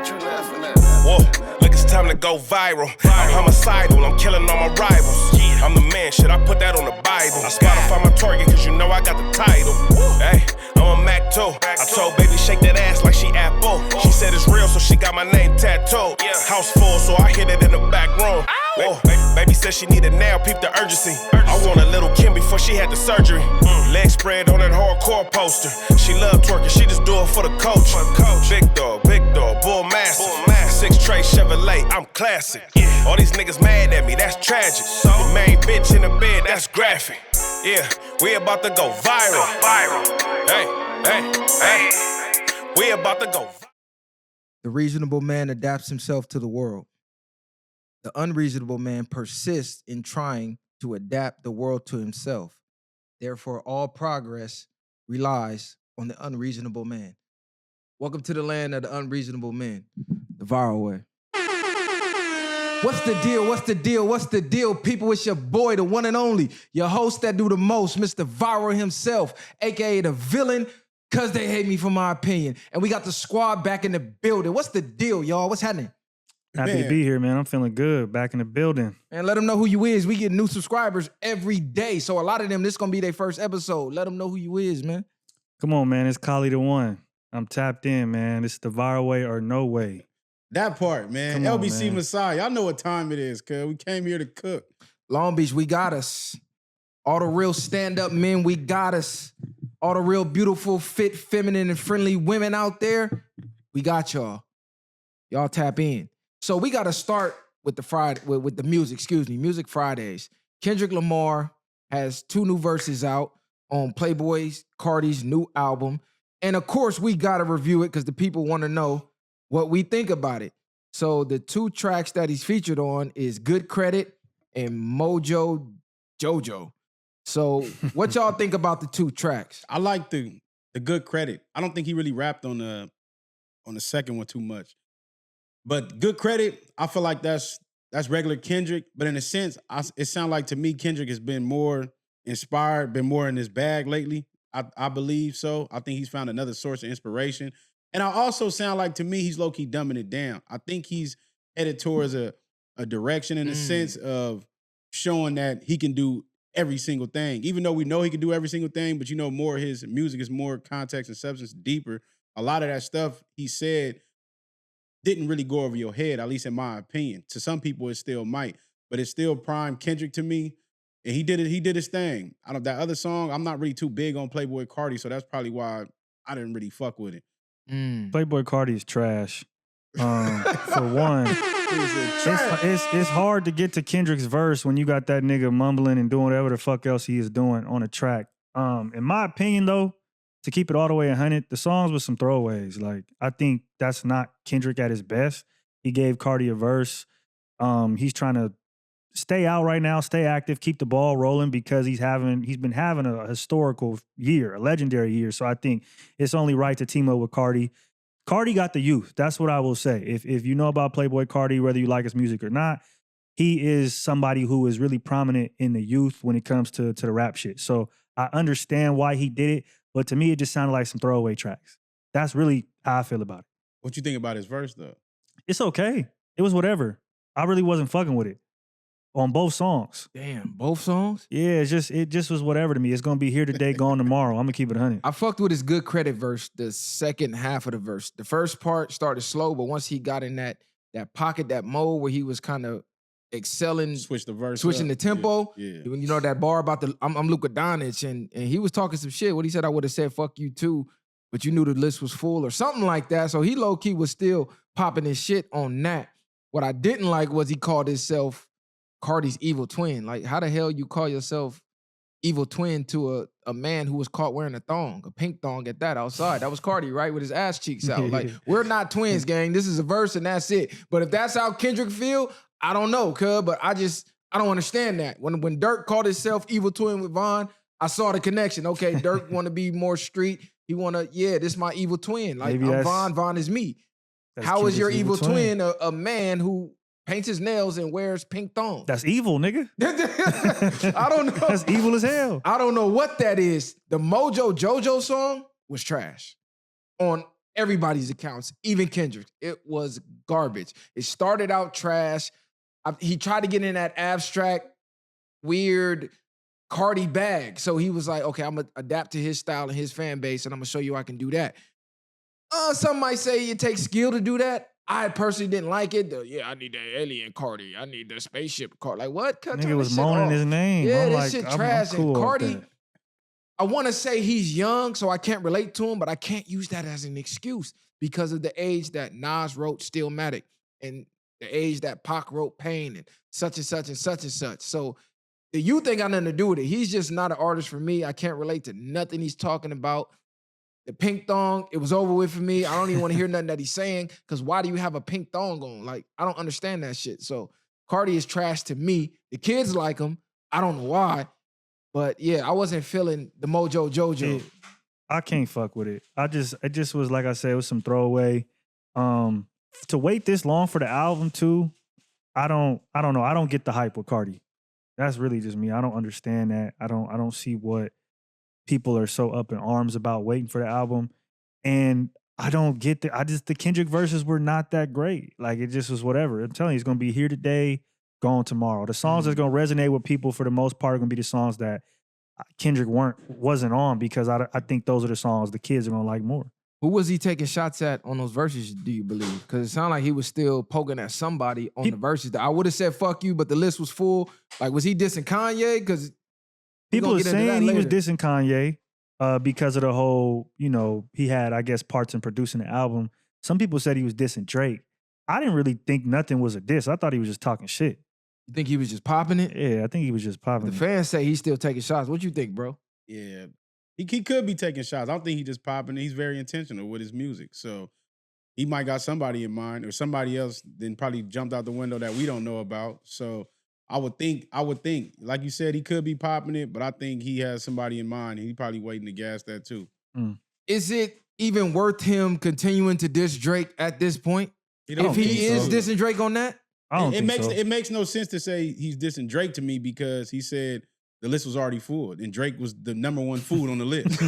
Whoa, look, it's time to go viral. I'm homicidal, I'm killing all my rivals. I'm the man, shit, I put that on the Bible. Spotify my target, cause you know I got the title. Hey, I'm a Mac too. I told baby shake that ass like she Apple. She said it's real, so she got my name tattooed. House full, so I hit it in the back room. Whoa, baby said she needed now, peep the urgency. I want a little Kim before she had the surgery. Leg spread on that hardcore poster. She love twerking, she just do it for the coach. Big dog, bull massive. 6 tray Chevrolet, I'm classic. All these niggas mad at me, that's tragic. The main bitch in the bed, that's graphic. Yeah, we about to go viral. Hey, we about to go viral. The reasonable man adapts himself to the world. The unreasonable man persists in trying to adapt the world to himself. Therefore, all progress relies on the unreasonable man. Welcome to the land of the unreasonable men, the viral way. What's the deal? What's the deal? What's the deal, people? It's your boy, the one and only, your host that do the most, Mr. Viral himself, aka the villain, cause they hate me for my opinion. And we got the squad back in the building. What's the deal, y'all? What's happening? Happy to be here, man. I'm feeling good. Back in the building. And let them know who you is. We get new subscribers every day. So a lot of them, this is going to be their first episode. Let them know who you is, man. Come on, man. It's Kali the One. I'm tapped in, man. It's the viral way or no way. That part, man. Come on, LBC man. Messiah. Y'all know what time it is, cuz we came here to cook. Long Beach, we got us. All the real stand-up men, we got us. All the real beautiful, fit, feminine, and friendly women out there, we got y'all. Y'all tap in. So we got to start with the music, Music Fridays. Kendrick Lamar has 2 new verses out on Playboy Cardi's new album. And of course, we got to review it because the people want to know what we think about it. So the 2 tracks that he's featured on is Good Credit and Mojo Jojo. So what y'all think about the 2 tracks? I like the Good Credit. I don't think he really rapped on the second one too much. But Good Credit, I feel like that's regular Kendrick. But in a sense, it sounds like to me Kendrick has been more inspired, been more in his bag lately. I believe so. I think he's found another source of inspiration. And I also sound like to me he's low-key dumbing it down. I think he's headed towards a direction in the sense of showing that he can do every single thing. Even though we know he can do every single thing, but you know more his music is more context and substance, deeper. A lot of that stuff he said didn't really go over your head, at least in my opinion. To some people, it still might, but it's still prime Kendrick to me. And he did his thing. That other song, I'm not really too big on Playboy Cardi, so that's probably why I didn't really fuck with it. Playboy Cardi is trash. For one, it's hard to get to Kendrick's verse when you got that nigga mumbling and doing whatever the fuck else he is doing on a track. In my opinion, though, to keep it all the way 100, the songs with some throwaways. Like, I think that's not Kendrick at his best. He gave Cardi a verse. He's trying to stay out right now, stay active, keep the ball rolling because he's been having a historical year, a legendary year. So I think it's only right to team up with Cardi. Cardi got the youth. That's what I will say. If you know about Playboy Cardi, whether you like his music or not, he is somebody who is really prominent in the youth when it comes to the rap shit. So I understand why he did it, but to me, it just sounded like some throwaway tracks. That's really how I feel about it. What you think about his verse, though? It's okay. It was whatever. I really wasn't fucking with it on both songs. Damn, both songs? Yeah, it just was whatever to me. It's going to be here today, gone tomorrow. I'm going to keep it 100. I fucked with his Good Credit verse, the second half of the verse. The first part started slow, but once he got in that pocket, that mode where he was kind of excelling, switching the tempo. Yeah. You know that bar about I'm Luka Doncic, and he was talking some shit. What he said, I would have said fuck you too, but you knew the list was full or something like that. So he low key was still popping his shit on that. What I didn't like was he called himself Cardi's evil twin. Like, how the hell you call yourself evil twin to a man who was caught wearing a thong, a pink thong at that, outside? That was Cardi, right? With his ass cheeks out. Like, we're not twins, gang. This is a verse and that's it. But if that's how Kendrick feel, I don't know, cuz. But I don't understand that. When Dirk called himself evil twin with Von, I saw the connection. Okay, Dirk want to be more street. He want to, this is my evil twin. Like, Maybe I'm Von, Von is me. How is your evil twin a man who paints his nails and wears pink thongs? That's evil, nigga. I don't know. That's evil as hell. I don't know what that is. The Mojo Jojo song was trash. On everybody's accounts, even Kendrick's. It was garbage. It started out trash. He tried to get in that abstract, weird Cardi bag. So he was like, okay, I'm going to adapt to his style and his fan base, and I'm going to show you I can do that. Some might say it takes skill to do that. I personally didn't like it. Yeah, I need that alien Cardi. I need that spaceship Cardi. Like, what? Nigga was moaning his name. Yeah, I'm this like, shit I'm trash. cool And with Cardi, that. I want to say he's young, so I can't relate to him, but I can't use that as an excuse because of the age that Nas wrote Stillmatic and the age that Pac wrote Pain and such and such and such and such. So the youth ain't got nothing to do with it. He's just not an artist for me. I can't relate to nothing he's talking about. The pink thong, it was over with for me. I don't even want to hear nothing that he's saying because why do you have a pink thong on? Like, I don't understand that shit. So Cardi is trash to me. The kids like him. I don't know why. But yeah, I wasn't feeling the Mojo Jojo. I can't fuck with it. It just was, like I said, it was some throwaway. To wait this long for the album too, I don't know. I don't get the hype with Cardi. That's really just me. I don't understand that. I don't see what people are so up in arms about waiting for the album. And I don't get the Kendrick verses were not that great. Like, it just was whatever. I'm telling you, it's gonna be here today, gone tomorrow. The songs that's gonna resonate with people for the most part are gonna be the songs that Kendrick wasn't on, because I think those are the songs the kids are gonna like more. Who was he taking shots at on those verses, do you believe? Because it sounded like he was still poking at somebody on the verses. I would have said fuck you, but the list was full. Like, was he dissing Kanye? Because people are saying he was dissing Kanye because of the whole, he had, I guess, parts in producing the album. Some people said he was dissing Drake. I didn't really think nothing was a diss. I thought he was just talking shit. You think he was just popping it? Yeah, I think he was just popping it. The fans say he's still taking shots. What you think, bro? Yeah. He could be taking shots. I don't think he just popping it. He's very intentional with his music. So he might got somebody in mind, or somebody else then probably jumped out the window that we don't know about. So I would think, like you said, he could be popping it, but I think he has somebody in mind. And he probably waiting to gas that too. Is it even worth him continuing to diss Drake at this point? If he is dissing Drake on that? I don't think so. It makes no sense to say he's dissing Drake to me, because he said the list was already full and Drake was the number one food on the list.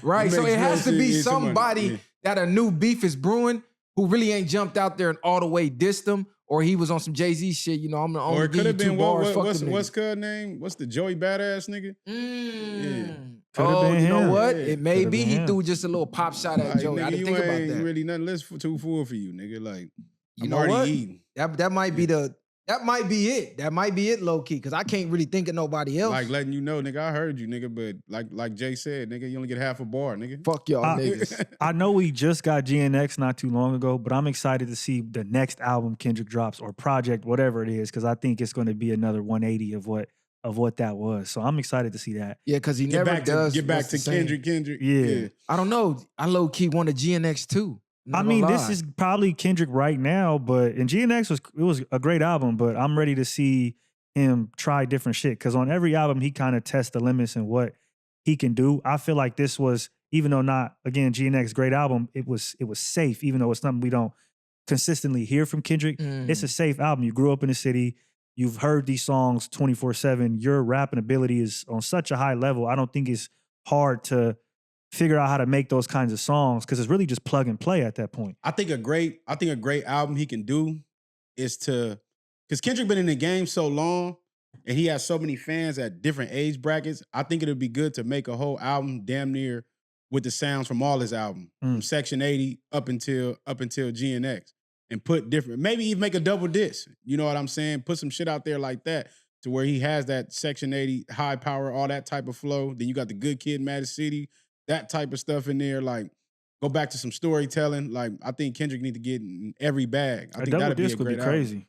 Right. So it has to be somebody that a new beef is brewing who really ain't jumped out there and all the way dissed him, or he was on some Jay-Z shit, I'm the only give you 2 bars. What's cuz name? What's the Joey Badass nigga? Yeah. You know what? It may be he threw just a little pop shot at Joey. Nigga, I didn't think about that. Really nothing less too full for you, nigga. Like, you I'm know already what? eating. That might be that might be it. That might be it, low key, because I can't really think of nobody else. Like, letting you know, nigga, I heard you, nigga, but like Jay said, nigga, you only get half a bar, nigga. Fuck y'all niggas. I know we just got GNX not too long ago, but I'm excited to see the next album Kendrick drops, or project, whatever it is, because I think it's going to be another 180 of what that was. So I'm excited to see that. Yeah, because he never does. Get back to Kendrick. Yeah. I don't know. I low key want a GNX too. I mean, this is probably Kendrick right now, and GNX was a great album, but I'm ready to see him try different shit, because on every album he kind of tests the limits and what he can do. I feel like this was, even though not, again, GNX, great album, it was safe, even though it's something we don't consistently hear from Kendrick. It's a safe album. You grew up in the city. You've heard these songs 24/7. Your rapping ability is on such a high level. I don't think it's hard to figure out how to make those kinds of songs, because it's really just plug and play at that point. I think a great album he can do is because Kendrick been in the game so long and he has so many fans at different age brackets. I think it'd be good to make a whole album damn near with the sounds from all his album, from Section 80 up until GNX, and put different, maybe even make a double disc. You know what I'm saying? Put some shit out there like that, to where he has that Section 80 high power, all that type of flow. Then you got the Good Kid, Mad City, that type of stuff in there. Like, go back to some storytelling. Like, I think Kendrick need to get in every bag. I think that'd be a great album. Crazy.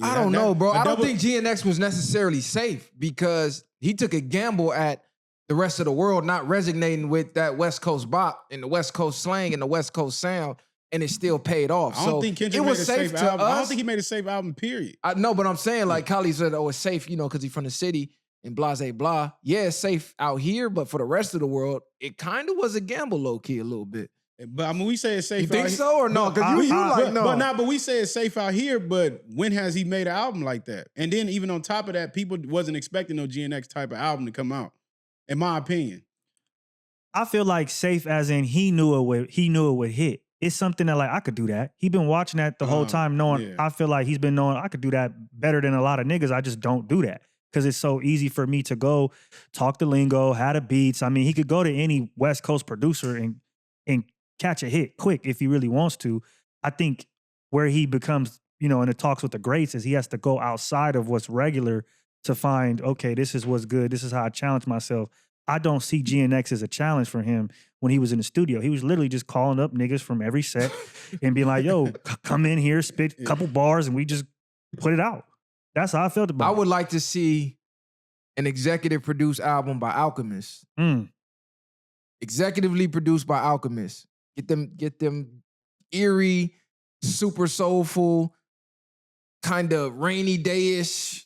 I don't know, bro. I don't think GNX was necessarily safe, because he took a gamble at the rest of the world not resonating with that West Coast bop and the West Coast slang and the West Coast sound, and it still paid off. I don't think Kendrick made a safe album. I don't think he made a safe album, period. I know, but I'm saying, like Kali said, it's safe, because he's from the city and blah, blah. Yeah, it's safe out here, but for the rest of the world, it kind of was a gamble, low-key, a little bit. But I mean, we say it's safe. You think so or no? Because you like no. But we say it's safe out here. But when has he made an album like that? And then even on top of that, people wasn't expecting no GNX type of album to come out, in my opinion. I feel like safe as in he knew it would hit. It's something that like I could do that. He been watching that the whole time, knowing. Yeah. I feel like he's been knowing I could do that better than a lot of niggas. I just don't do that because it's so easy for me to go talk the lingo, have the beats. I mean, he could go to any West Coast producer and catch a hit quick if he really wants to. I think where he becomes, in the talks with the greats is he has to go outside of what's regular to find, okay, this is what's good. This is how I challenge myself. I don't see GNX as a challenge for him when he was in the studio. He was literally just calling up niggas from every set and being like, yo, come in here, spit a couple bars, and we just put it out. That's how I felt about it. I would like to see an executive produced album by Alchemist. Executively produced by Alchemist. Get them eerie, super soulful, kind of rainy day-ish,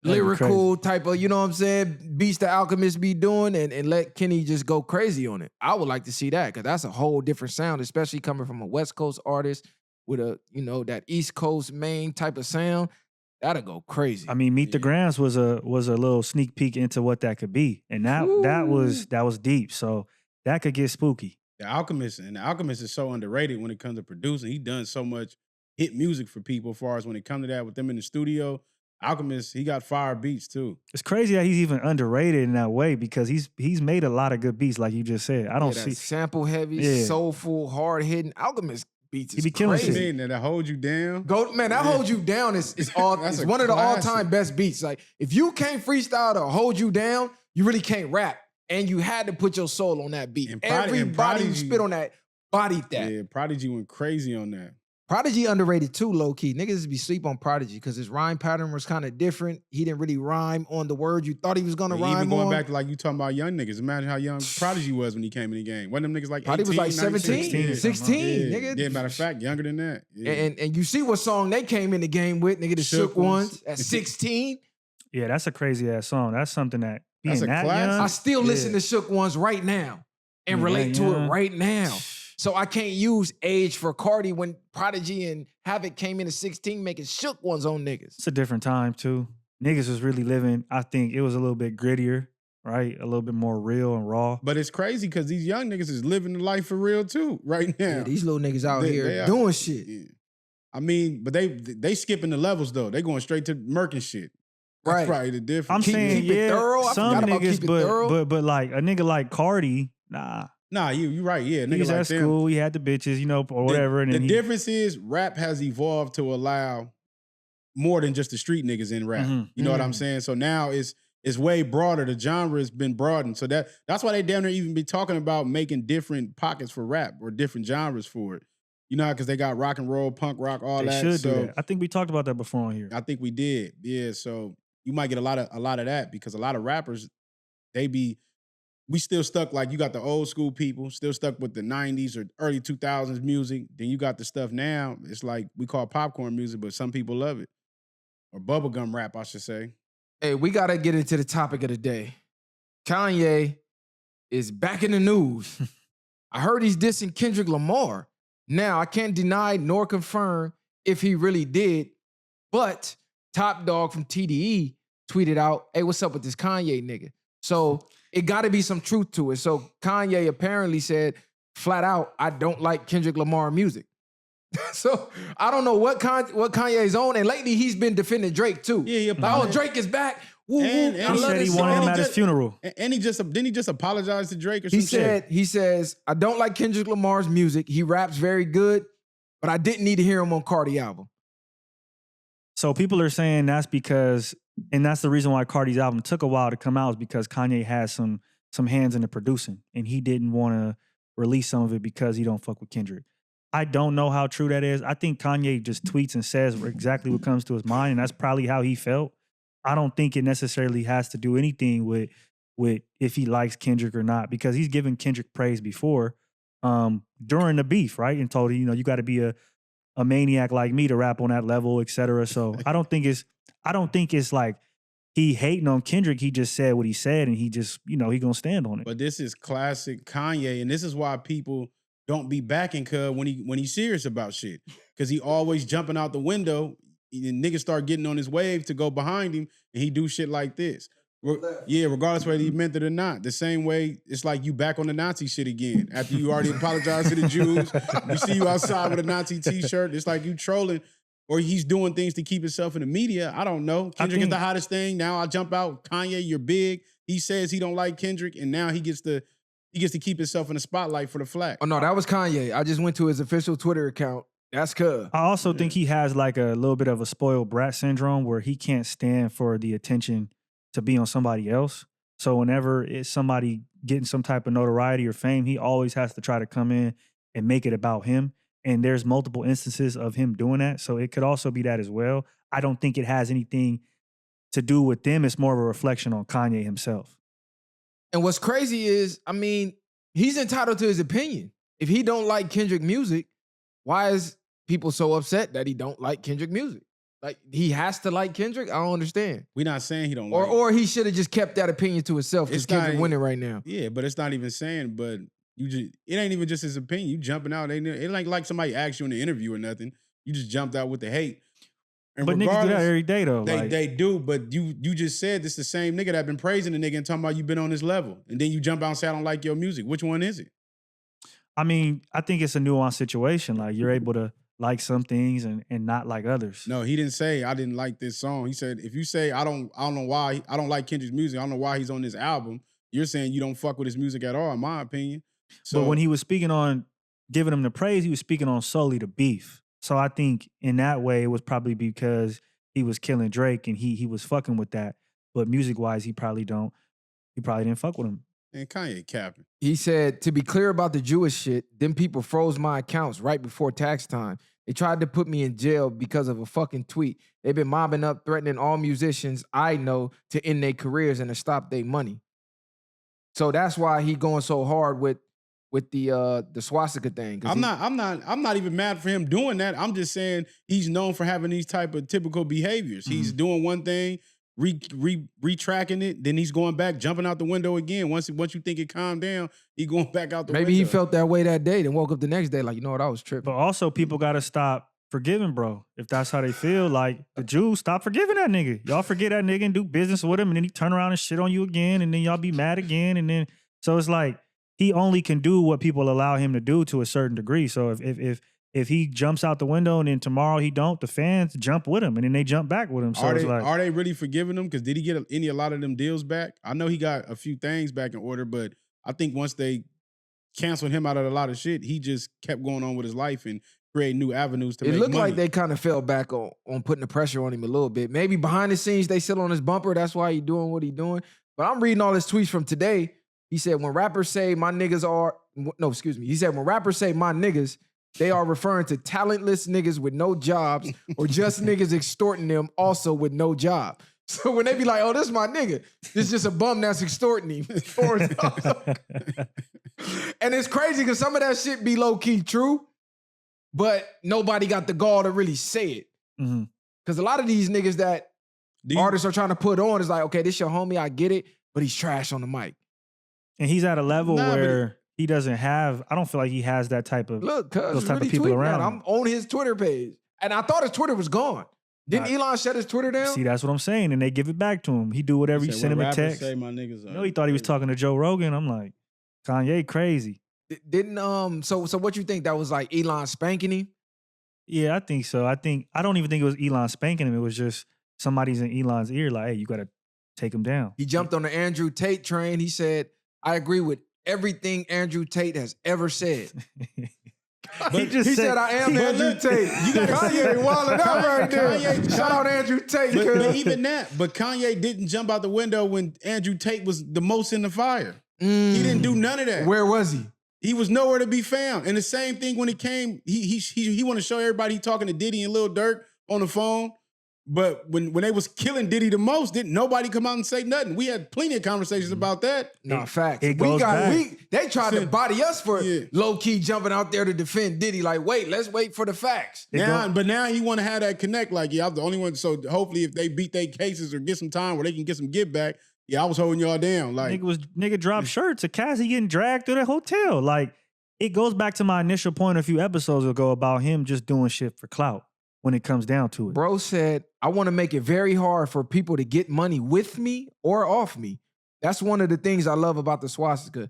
lyrical type of, you know what I'm saying, beats the Alchemist be doing and let Kenny just go crazy on it. I would like to see that because that's a whole different sound, especially coming from a West Coast artist with a, that East Coast main type of sound. That'll go crazy. I mean, Meet the Grams was a little sneak peek into what that could be. And that was deep. So that could get spooky. The Alchemist is so underrated when it comes to producing. He done so much hit music for people as far as when it comes to that with them in the studio. Alchemist, he got fire beats too. It's crazy that he's even underrated in that way because he's made a lot of good beats, like you just said. I don't see sample heavy, soulful, hard hitting. Alchemist beats is crazy. What you mean that Hold You Down? That Hold You Down is it's one of the all-time best beats. Like if you can't freestyle to Hold You Down, you really can't rap. And you had to put your soul on that beat. Everybody who spit on that bodied that. Yeah, Prodigy went crazy on that. Prodigy underrated too, low key. Niggas be sleep on Prodigy because his rhyme pattern was kind of different. He didn't really rhyme on the word you thought he was gonna rhyme on. Even going back to like you talking about young niggas. Imagine how young Prodigy was when he came in the game. One of them niggas like 18, Prodigy was like 17, 16, nigga. Yeah, matter of fact, younger than that. Yeah. And you see what song they came in the game with, nigga, the Shook Ones at 16. Yeah, that's a crazy ass song. That's something that That's a classic. I still listen to Shook Ones right now and relate to it right now. So I can't use age for Cardi when Prodigy and Havoc came in at 16 making Shook Ones on niggas. It's a different time too. Niggas was really living, I think it was a little bit grittier, right? A little bit more real and raw. But it's crazy because these young niggas is living the life for real too right now. Yeah, these little niggas out here doing shit. Yeah. I mean, but they skipping the levels though. They going straight to murking shit. That's Right. probably the difference. I'm saying, keep it thorough. I some forgot about niggas, keep it thorough. but like a nigga like Cardi, nah. Nah, you right. Yeah, He nigga was like at them. school, he had the bitches, or whatever. And The then difference is rap has evolved to allow more than just the street niggas in rap. Mhm. You know what I'm saying? So now it's way broader. The genre has been broadened. So that's why they down there even be talking about making different pockets for rap or different genres for it. You know, because they got rock and roll, punk rock, all they that. should so do that. I think we talked about that before on here. I think we did. Yeah. So you might get a lot of that because a lot of rappers, we still stuck, like you got the old school people still stuck with the 90s or early 2000s music. Then you got the stuff now, it's like we call popcorn music, but some people love it. Or bubblegum rap, I should say. Hey, we gotta get into the topic of the day. Kanye is back in the news. I heard he's dissing Kendrick Lamar. Now, I can't deny nor confirm if he really did, but Top Dog from TDE tweeted out, hey, what's up with this Kanye nigga? So it gotta be some truth to it. So Kanye apparently said flat out, I don't like Kendrick Lamar music. So I don't know what Kanye's on, and lately he's been defending Drake too. Yeah, like, Drake is back. Woo, And woo. He said he wanted him at his funeral. And didn't he just apologize to Drake or something? He says, I don't like Kendrick Lamar's music. He raps very good, but I didn't need to hear him on Cardi album. So people are saying that's because, and that's the reason why Cardi's album took a while to come out, is because Kanye has some hands in the producing, and he didn't want to release some of it because he don't fuck with Kendrick. I don't know how true that is. I think Kanye just tweets and says exactly what comes to his mind, and that's probably how he felt. I don't think it necessarily has to do anything with if he likes Kendrick or not, because he's given Kendrick praise before during the beef, right? And told him, you got to be a maniac like me to rap on that level, et cetera. So I don't think it's like he hating on Kendrick. He just said what he said, and he just, he gonna stand on it. But this is classic Kanye, and this is why people don't be backing Cub when he's serious about shit. Because he always jumping out the window, and niggas start getting on his wave to go behind him, and he do shit like this. Yeah, regardless whether he meant it or not. The same way, it's like you back on the Nazi shit again. After you already apologized to the Jews, we see you outside with a Nazi t-shirt. It's like you trolling, or he's doing things to keep himself in the media. I don't know. Kendrick is the hottest thing. Now I jump out. Kanye, you're big. He says he don't like Kendrick, and now he gets to keep himself in the spotlight for the flag. Oh no, that was Kanye. I just went to his official Twitter account. That's cuz. I also think he has like a little bit of a spoiled brat syndrome where he can't stand for the attention to be on somebody else. So whenever it's somebody getting some type of notoriety or fame, he always has to try to come in and make it about him. And there's multiple instances of him doing that. So it could also be that as well. I don't think it has anything to do with them. It's more of a reflection on Kanye himself. And what's crazy is, I mean, he's entitled to his opinion. If he don't like Kendrick music, why is people so upset that he don't like Kendrick music? Like, he has to like Kendrick? I don't understand. We're not saying he don't like Or he should have just kept that opinion to himself because Kendrick winning right now. Yeah, but it's not even saying, but it ain't even just his opinion. You jumping out. It ain't like somebody asked you in the interview or nothing. You just jumped out with the hate. And but niggas do that every day though. They do, but you just said this the same nigga that been praising the nigga and talking about you been on this level. And then you jump out and say, I don't like your music. Which one is it? I mean, I think it's a nuanced situation. Like, you're able to like some things and not like others. No, he didn't say I didn't like this song. He said, if you say I don't know why, I don't like Kendrick's music, I don't know why he's on this album, you're saying you don't fuck with his music at all, in my opinion. So but when he was speaking on giving him the praise, he was speaking on solely the beef. So I think in that way, it was probably because he was killing Drake and he was fucking with that. But music-wise, he probably didn't fuck with him. And Kanye capping. He said, to be clear about the Jewish shit, them people froze my accounts right before tax time. They tried to put me in jail because of a fucking tweet. They've been mobbing up, threatening all musicians I know to end their careers and to stop their money. So that's why he going so hard with the swastika thing. I'm not even mad for him doing that. I'm just saying he's known for having these type of typical behaviors. Mm-hmm. He's doing one thing, retracking it, then he's going back, jumping out the window again. Once you think it calmed down, he going back out the window. Maybe he felt that way that day, then woke up the next day like, you know what, I was tripping. But also people got to stop forgiving, bro. If that's how they feel, like the Jews, stop forgiving that nigga. Y'all forget that nigga and do business with him, and then he turn around and shit on you again, and then y'all be mad again, and then so it's like he only can do what people allow him to do to a certain degree. So if he jumps out the window and then tomorrow he don't, the fans jump with him and then they jump back with him. So are they really forgiving him? Because did he get a lot of them deals back? I know he got a few things back in order, but I think once they canceled him out of a lot of shit, he just kept going on with his life and create new avenues to make money. It looked like they kind of fell back on putting the pressure on him a little bit. Maybe behind the scenes they sit on his bumper. That's why he doing what he doing. But I'm reading all his tweets from today. He said, when rappers say my niggas are, no, excuse me. He said, when rappers say my niggas, they are referring to talentless niggas with no jobs or just niggas extorting them also with no job. So when they be like, oh, this is my nigga, this is just a bum that's extorting him. And it's crazy because some of that shit be low-key true, but nobody got the gall to really say it. Because a lot of these niggas that artists are trying to put on is like, okay, this your homie, I get it, but he's trash on the mic. And he's at a level where he doesn't have, I don't feel like he has that type of, those type of people around him. I'm on his Twitter page. And I thought his Twitter was gone. Didn't Elon shut his Twitter down? See, that's what I'm saying. And they give it back to him. He do whatever, you send him a text. Say my niggas he thought he was talking to Joe Rogan. I'm like, Kanye crazy. So what you think? That was like Elon spanking him? Yeah, I think so. I don't even think it was Elon spanking him. It was just somebody's in Elon's ear like, hey, you got to take him down. He jumped on the Andrew Tate train. He said, I agree with everything Andrew Tate has ever said. He said, I am Andrew Tate. You got Kanye wilding out right there. Shout out Andrew Tate. But even that, but Kanye didn't jump out the window when Andrew Tate was the most in the fire. He didn't do none of that. Where was he? He was nowhere to be found. And the same thing when it came, he want to show everybody he talking to Diddy and Lil Durk on the phone. But when they was killing Diddy the most, didn't nobody come out and say nothing. We had plenty of conversations about that. No, facts. They tried to body us for low-key jumping out there to defend Diddy. Like, wait, let's wait for the facts. But now he want to have that connect. Like, I'm the only one. So hopefully if they beat their cases or get some time where they can get some get back, I was holding y'all down. Like, nigga dropped shirts. A Cassie getting dragged through the hotel. Like, it goes back to my initial point a few episodes ago about him just doing shit for clout. when it comes down to it. Bro said, I want to make it very hard for people to get money with me or off me. That's one of the things I love about the swastika.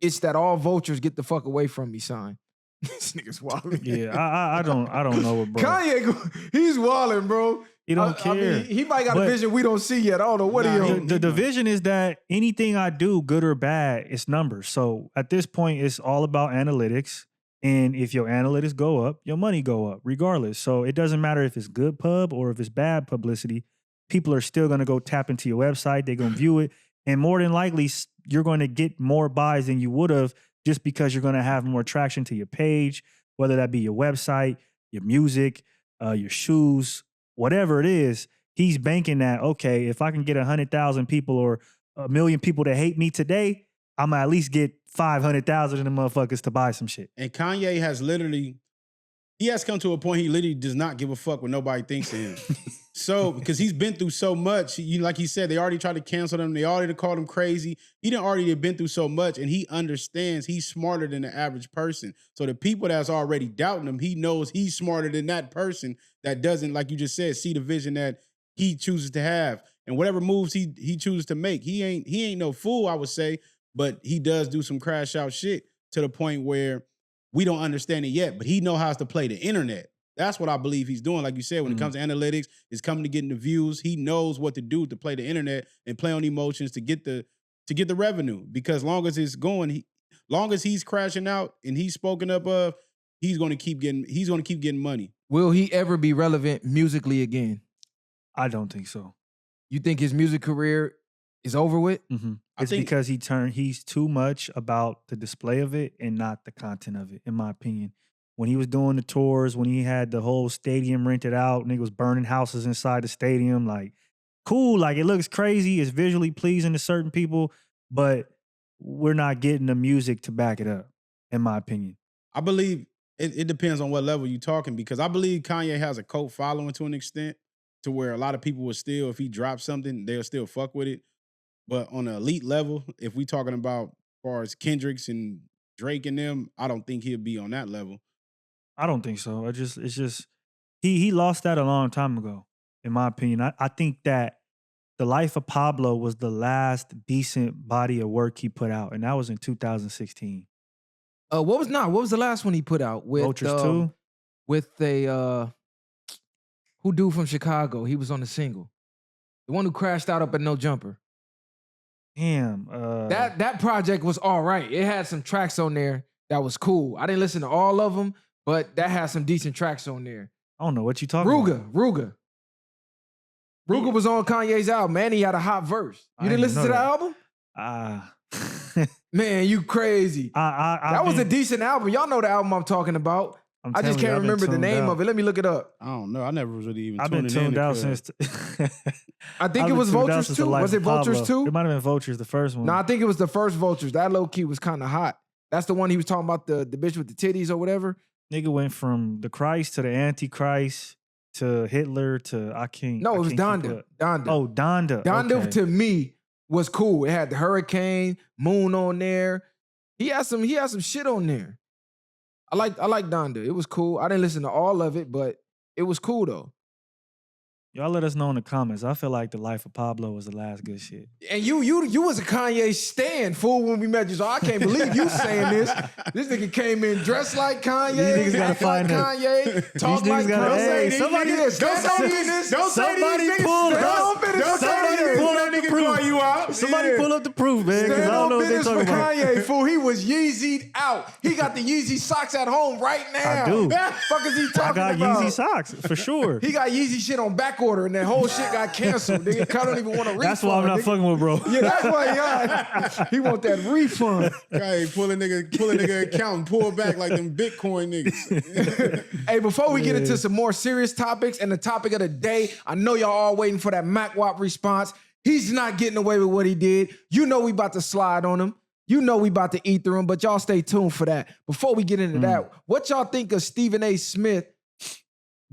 It's that all vultures get the fuck away from me sign. This nigga's wilding. Yeah, I don't know what, bro. Kanye, he's wilding, bro. He don't care. I mean, he might got a vision we don't see yet. I don't know what The vision is that anything I do, good or bad, it's numbers. So at this point, it's all about analytics. And if your analytics go up, your money go up, regardless. So it doesn't matter if it's good pub or if it's bad publicity. People are still going to go tap into your website. They're going to view it. And more than likely, you're going to get more buys than you would have just because you're going to have more traction to your page, whether that be your website, your music, your shoes, whatever it is. He's banking that, okay, if I can get 100,000 people or 1 million people to hate me today, I'm going to at least get 500,000 of them motherfuckers to buy some shit. And Kanye has come to a point he literally does not give a fuck what nobody thinks of him. So, because he's been through so much, like he said, they already tried to cancel him. They already called him crazy. He done already been through so much, and he understands he's smarter than the average person. So the people that's already doubting him, he knows he's smarter than that person that doesn't, like you just said, see the vision that he chooses to have. And whatever moves he chooses to make, he ain't no fool, I would say, but he does do some crash out shit to the point where we don't understand it yet, but he know how to play the internet. That's what I believe he's doing. Like you said, when it comes to analytics, it's coming to getting the views. He knows what to do to play the internet and play on emotions to get the revenue. Because long as it's going, long as he's crashing out and he's spoken up of, he's going to keep getting money. Will he ever be relevant musically again? I don't think so. You think his music career is over with? Mm-hmm. It's because he's too much about the display of it and not the content of it, in my opinion. When he was doing the tours, when he had the whole stadium rented out, and he was burning houses inside the stadium, like, cool, like it looks crazy, it's visually pleasing to certain people, but we're not getting the music to back it up, in my opinion. I believe it depends on what level you're talking, because I believe Kanye has a cult following to an extent to where a lot of people will still, if he drops something, they'll still fuck with it. But on an elite level, if we talking about as far as Kendricks and Drake and them, I don't think he'll be on that level. I don't think so. It's just he lost that a long time ago, in my opinion. I think that The Life of Pablo was the last decent body of work he put out, and that was in 2016. What was the last one he put out with Vultures 2? With a who dude from Chicago? He was on the single. The one who crashed out up at No Jumper. Damn. That project was all right. It had some tracks on there that was cool. I didn't listen to all of them, but that had some decent tracks on there. I don't know what you talking about. Ruga was on Kanye's album, man. He had a hot verse. You didn't listen to the album? Man, you crazy. That was a decent album. Y'all know the album I'm talking about. I just can't remember the name of it. Let me look it up. I don't know. I never was really even I've been tuned out since... I think it was Vultures 2. Was it Vultures 2? It might have been Vultures, the first one. No, I think it was the first Vultures. That low-key was kind of hot. That's the one he was talking about, the bitch with the titties or whatever. Nigga went from the Christ to the Antichrist to Hitler to No, it was Donda. Oh, Donda. Donda to me was cool. It had the hurricane, moon on there. He had some shit on there. I like Donda. It was cool. I didn't listen to all of it, but it was cool though. Y'all let us know in the comments. I feel like The Life of Pablo was the last good shit. And you was a Kanye stan, fool, when we met you. So I can't believe you saying this. This nigga came in dressed like Kanye. These niggas gotta find Kanye. Talk like Kanye. Somebody pull up the proof, man. Because I don't know what they're talking about. Kanye, fool. He was Yeezy'd out. He got the Yeezy socks at home right now. I do. Fuck is he talking about? I got Yeezy socks, for sure. He got Yeezy shit on back order, and that whole shit got canceled. Nigga, I don't even want a refund. That's why I'm not fucking with, bro. Yeah, that's why he want that refund. Hey, pull a nigga account and pull back like them Bitcoin niggas. Hey, before we get into some more serious topics and the topic of the day, I know y'all all waiting for that MWAP response. He's not getting away with what he did. You know we about to slide on him. You know we about to eat through him, but y'all stay tuned for that. Before we get into that, what y'all think of Stephen A. Smith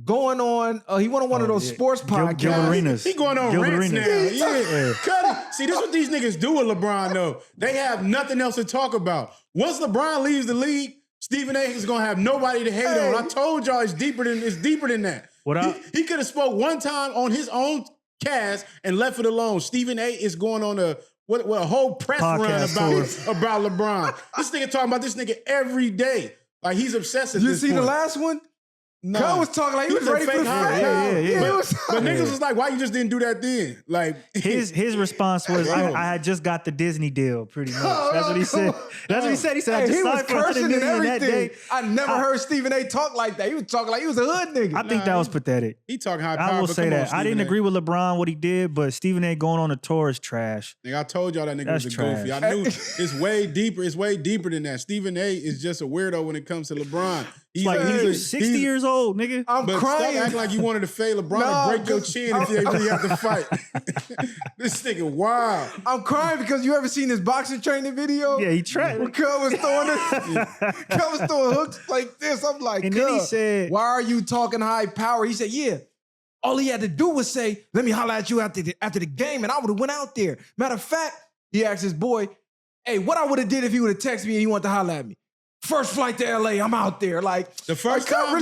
going on? He went on one of those sports podcasts. He going on rants now. Yeah. See, this is what these niggas do with LeBron, though. They have nothing else to talk about. Once LeBron leaves the league, Stephen A is gonna have nobody to hate on. I told y'all it's deeper than that. He could have spoke one time on his own cast and left it alone. Stephen A is going on a whole press Podcast run about LeBron. This nigga talking about this nigga every day. Like he's obsessed with this. You see point. the last one? No. Cuz was talking like he was ready for the fight. Yeah. But niggas was like, why you just didn't do that then? Like his response was, I had just got the Disney deal, pretty much. That's what he said. That's what he said. He said, I just he was signed for $100 cursing and million that everything. day. I never heard Stephen A talk like that. He was talking like he was a hood nigga. I think that was pathetic. He talking high power. I will say that. I didn't agree with LeBron, what he did, but Stephen A going on a tour is trash. Nigga, I told y'all that nigga That's was a trash. goofy. I knew it's way deeper. It's way deeper than that. Stephen A is just a weirdo when it comes to LeBron. He's 60 years old, nigga. I'm But crying. stop acting like you wanted to fade LeBron and break your chin if you really have to fight. This nigga wild. I'm crying because you ever seen his boxing training video? Yeah, he tried. When Cuz was throwing Cuz was throwing hooks like this. I'm like, And then he Cuz, said, why are you talking high power? He said, yeah. All he had to do was say, let me holler at you after the game, and I would have went out there. Matter of fact, he asked his boy, hey, what I would have did if he would have texted me and he wanted to holler at me? First flight to LA, I'm out there. Like The first time,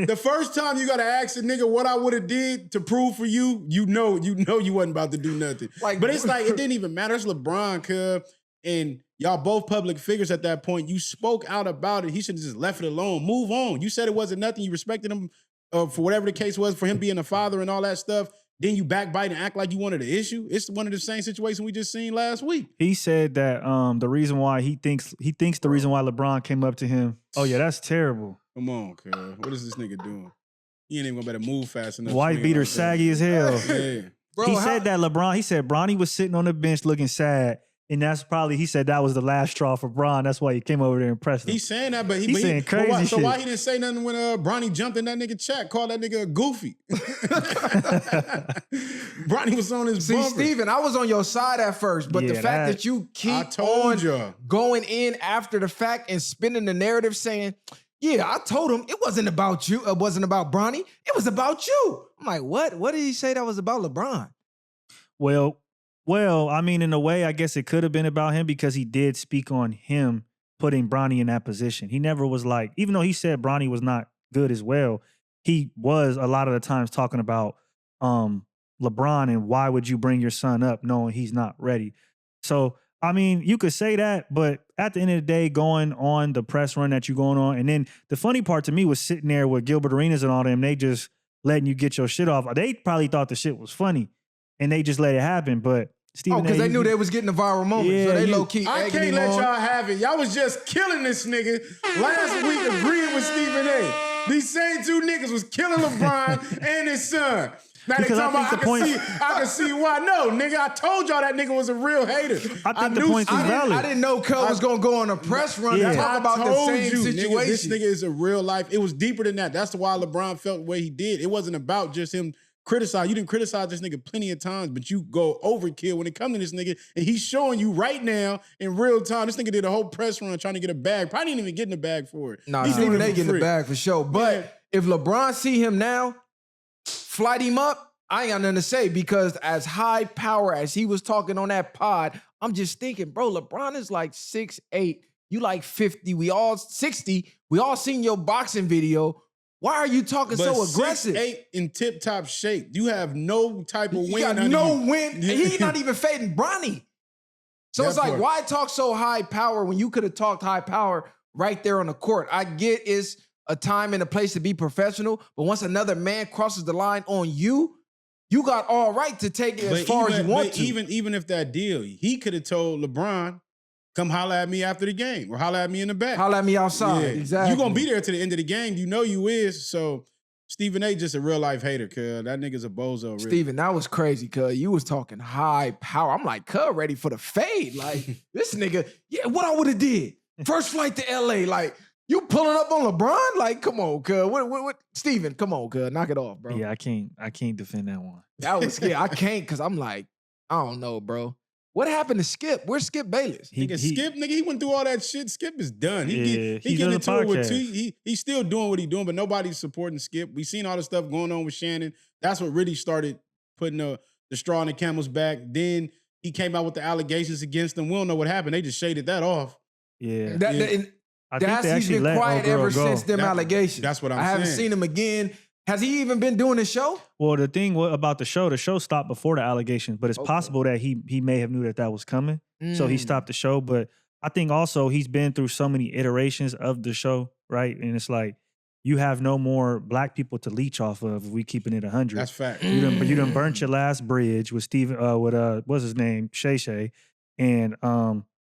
the first time you gotta ask a nigga what I would have did to prove for you, you know you wasn't about to do nothing. But it's like it didn't even matter. It's LeBron, cuz, and y'all both public figures at that point. You spoke out about it. He should have just left it alone. Move on. You said it wasn't nothing. You respected him for whatever the case was, for him being a father and all that stuff. Then you backbite and act like you wanted the issue. It's one of the same situations we just seen last week. he said that the reason why he thinks the reason why LeBron came up to him. Oh yeah, that's terrible. Come on, cuz. What is this nigga doing? He ain't even gonna better move fast enough. White beater saggy as hell. Yeah. bro, He said that Bronny was sitting on the bench looking sad. And that's probably, he said that was the last straw for Bron. That's why he came over there and pressed him. He's saying that, but He's saying crazy why, shit. So why he didn't say nothing when Bronny jumped in that nigga chat, called that nigga a goofy? Bronny was on his bumper. Steven, I was on your side at first, but the Yeah, fact that- that you I keep told on ya. going in after the fact and spinning the narrative saying, yeah, I told him it wasn't about you. It wasn't about Bronny. It was about you. I'm like, what? What did he say that was about LeBron? Well, I mean, in a way, I guess it could have been about him because he did speak on him putting Bronny in that position. He never was like, even though he said Bronny was not good as well, he was a lot of the times talking about LeBron and why would you bring your son up knowing he's not ready. So, I mean, you could say that, but at the end of the day, going on the press run that you're going on, and then the funny part to me was sitting there with Gilbert Arenas and all them, they just letting you get your shit off. They probably thought the shit was funny. And they just let it happen, but Stephen because they knew they was getting a viral moment, Yeah, so they you- low key. I can't let y'all have it. Y'all was just killing this nigga last week agreeing with Stephen A. These same two niggas was killing LeBron and his son. Now they Because talking I think about, the I can see why. No, nigga, I told y'all that nigga was a real hater. I think the knew point is Stephen- valid. I didn't know Cub was gonna go on a press run Yeah. and talk about I the told same you, situation. Nigga, this nigga is a real life. It was deeper than that. That's why LeBron felt the way he did. It wasn't about just him criticize. You didn't criticize this nigga plenty of times, but you go overkill when it comes to this nigga. And he's showing you right now in real time. This nigga did a whole press run trying to get a bag. Probably didn't even get in the bag for it. Nah, He's Stephen doing it A for getting the free. bag for sure. But if LeBron see him now, flight him up, I ain't got nothing to say because as high power as he was talking on that pod, I'm just thinking, bro, LeBron is like 6'8". You like 50. We all 60. We all seen your boxing video. Why are you talking But so aggressive? 6'8" in tip-top shape. You have no type of You win. got under no you. win. And he's not even fading Bronny. So That it's like, part. why talk so high power when you could have talked high power right there on the court? I get it's a time and a place to be professional, but once another man crosses the line on you, you got all right to take it as far as you want to. Even if that deal, he could have told LeBron, come holler at me after the game or holler at me in the back. Holla at me outside. Exactly. You're going to be there to the end of the game. You know you is. So Stephen A just a real life hater, cuz. That nigga's a bozo. Really. Steven, that was crazy, cuz you was talking high power. I'm like, cuz, ready for the fade. Like, this nigga, yeah, what I would have did. First flight to LA. Like, you pulling up on LeBron? Like, come on, cuz. What? Steven, come on, cuz. Knock it off, bro. Yeah, I can't defend that one. That was scary. I can't, because I'm like, I don't know, bro. What happened to Skip? Where's Skip Bayless? Skip, nigga, he went through all that shit. Skip is done. He he's getting doing into a it with podcast. T. He's still doing what he's doing, but nobody's supporting Skip. We seen all the stuff going on with Shannon. That's what really started putting the straw in the camel's back. Then he came out with the allegations against him. We don't know what happened. They just shaded that off. Yeah. I think He's they actually been let quiet old girl ever go. since them allegations. That's what I'm I haven't saying. seen him again. Has he even been doing the show? Well, the thing about the show stopped before the allegations, but it's possible that he may have knew that was coming. So he stopped the show. But I think also he's been through so many iterations of the show, right? And it's like, you have no more black people to leech off of if we keeping it 100. That's fact. You done burnt your last bridge with Steven, what's his name? Shay Shay. And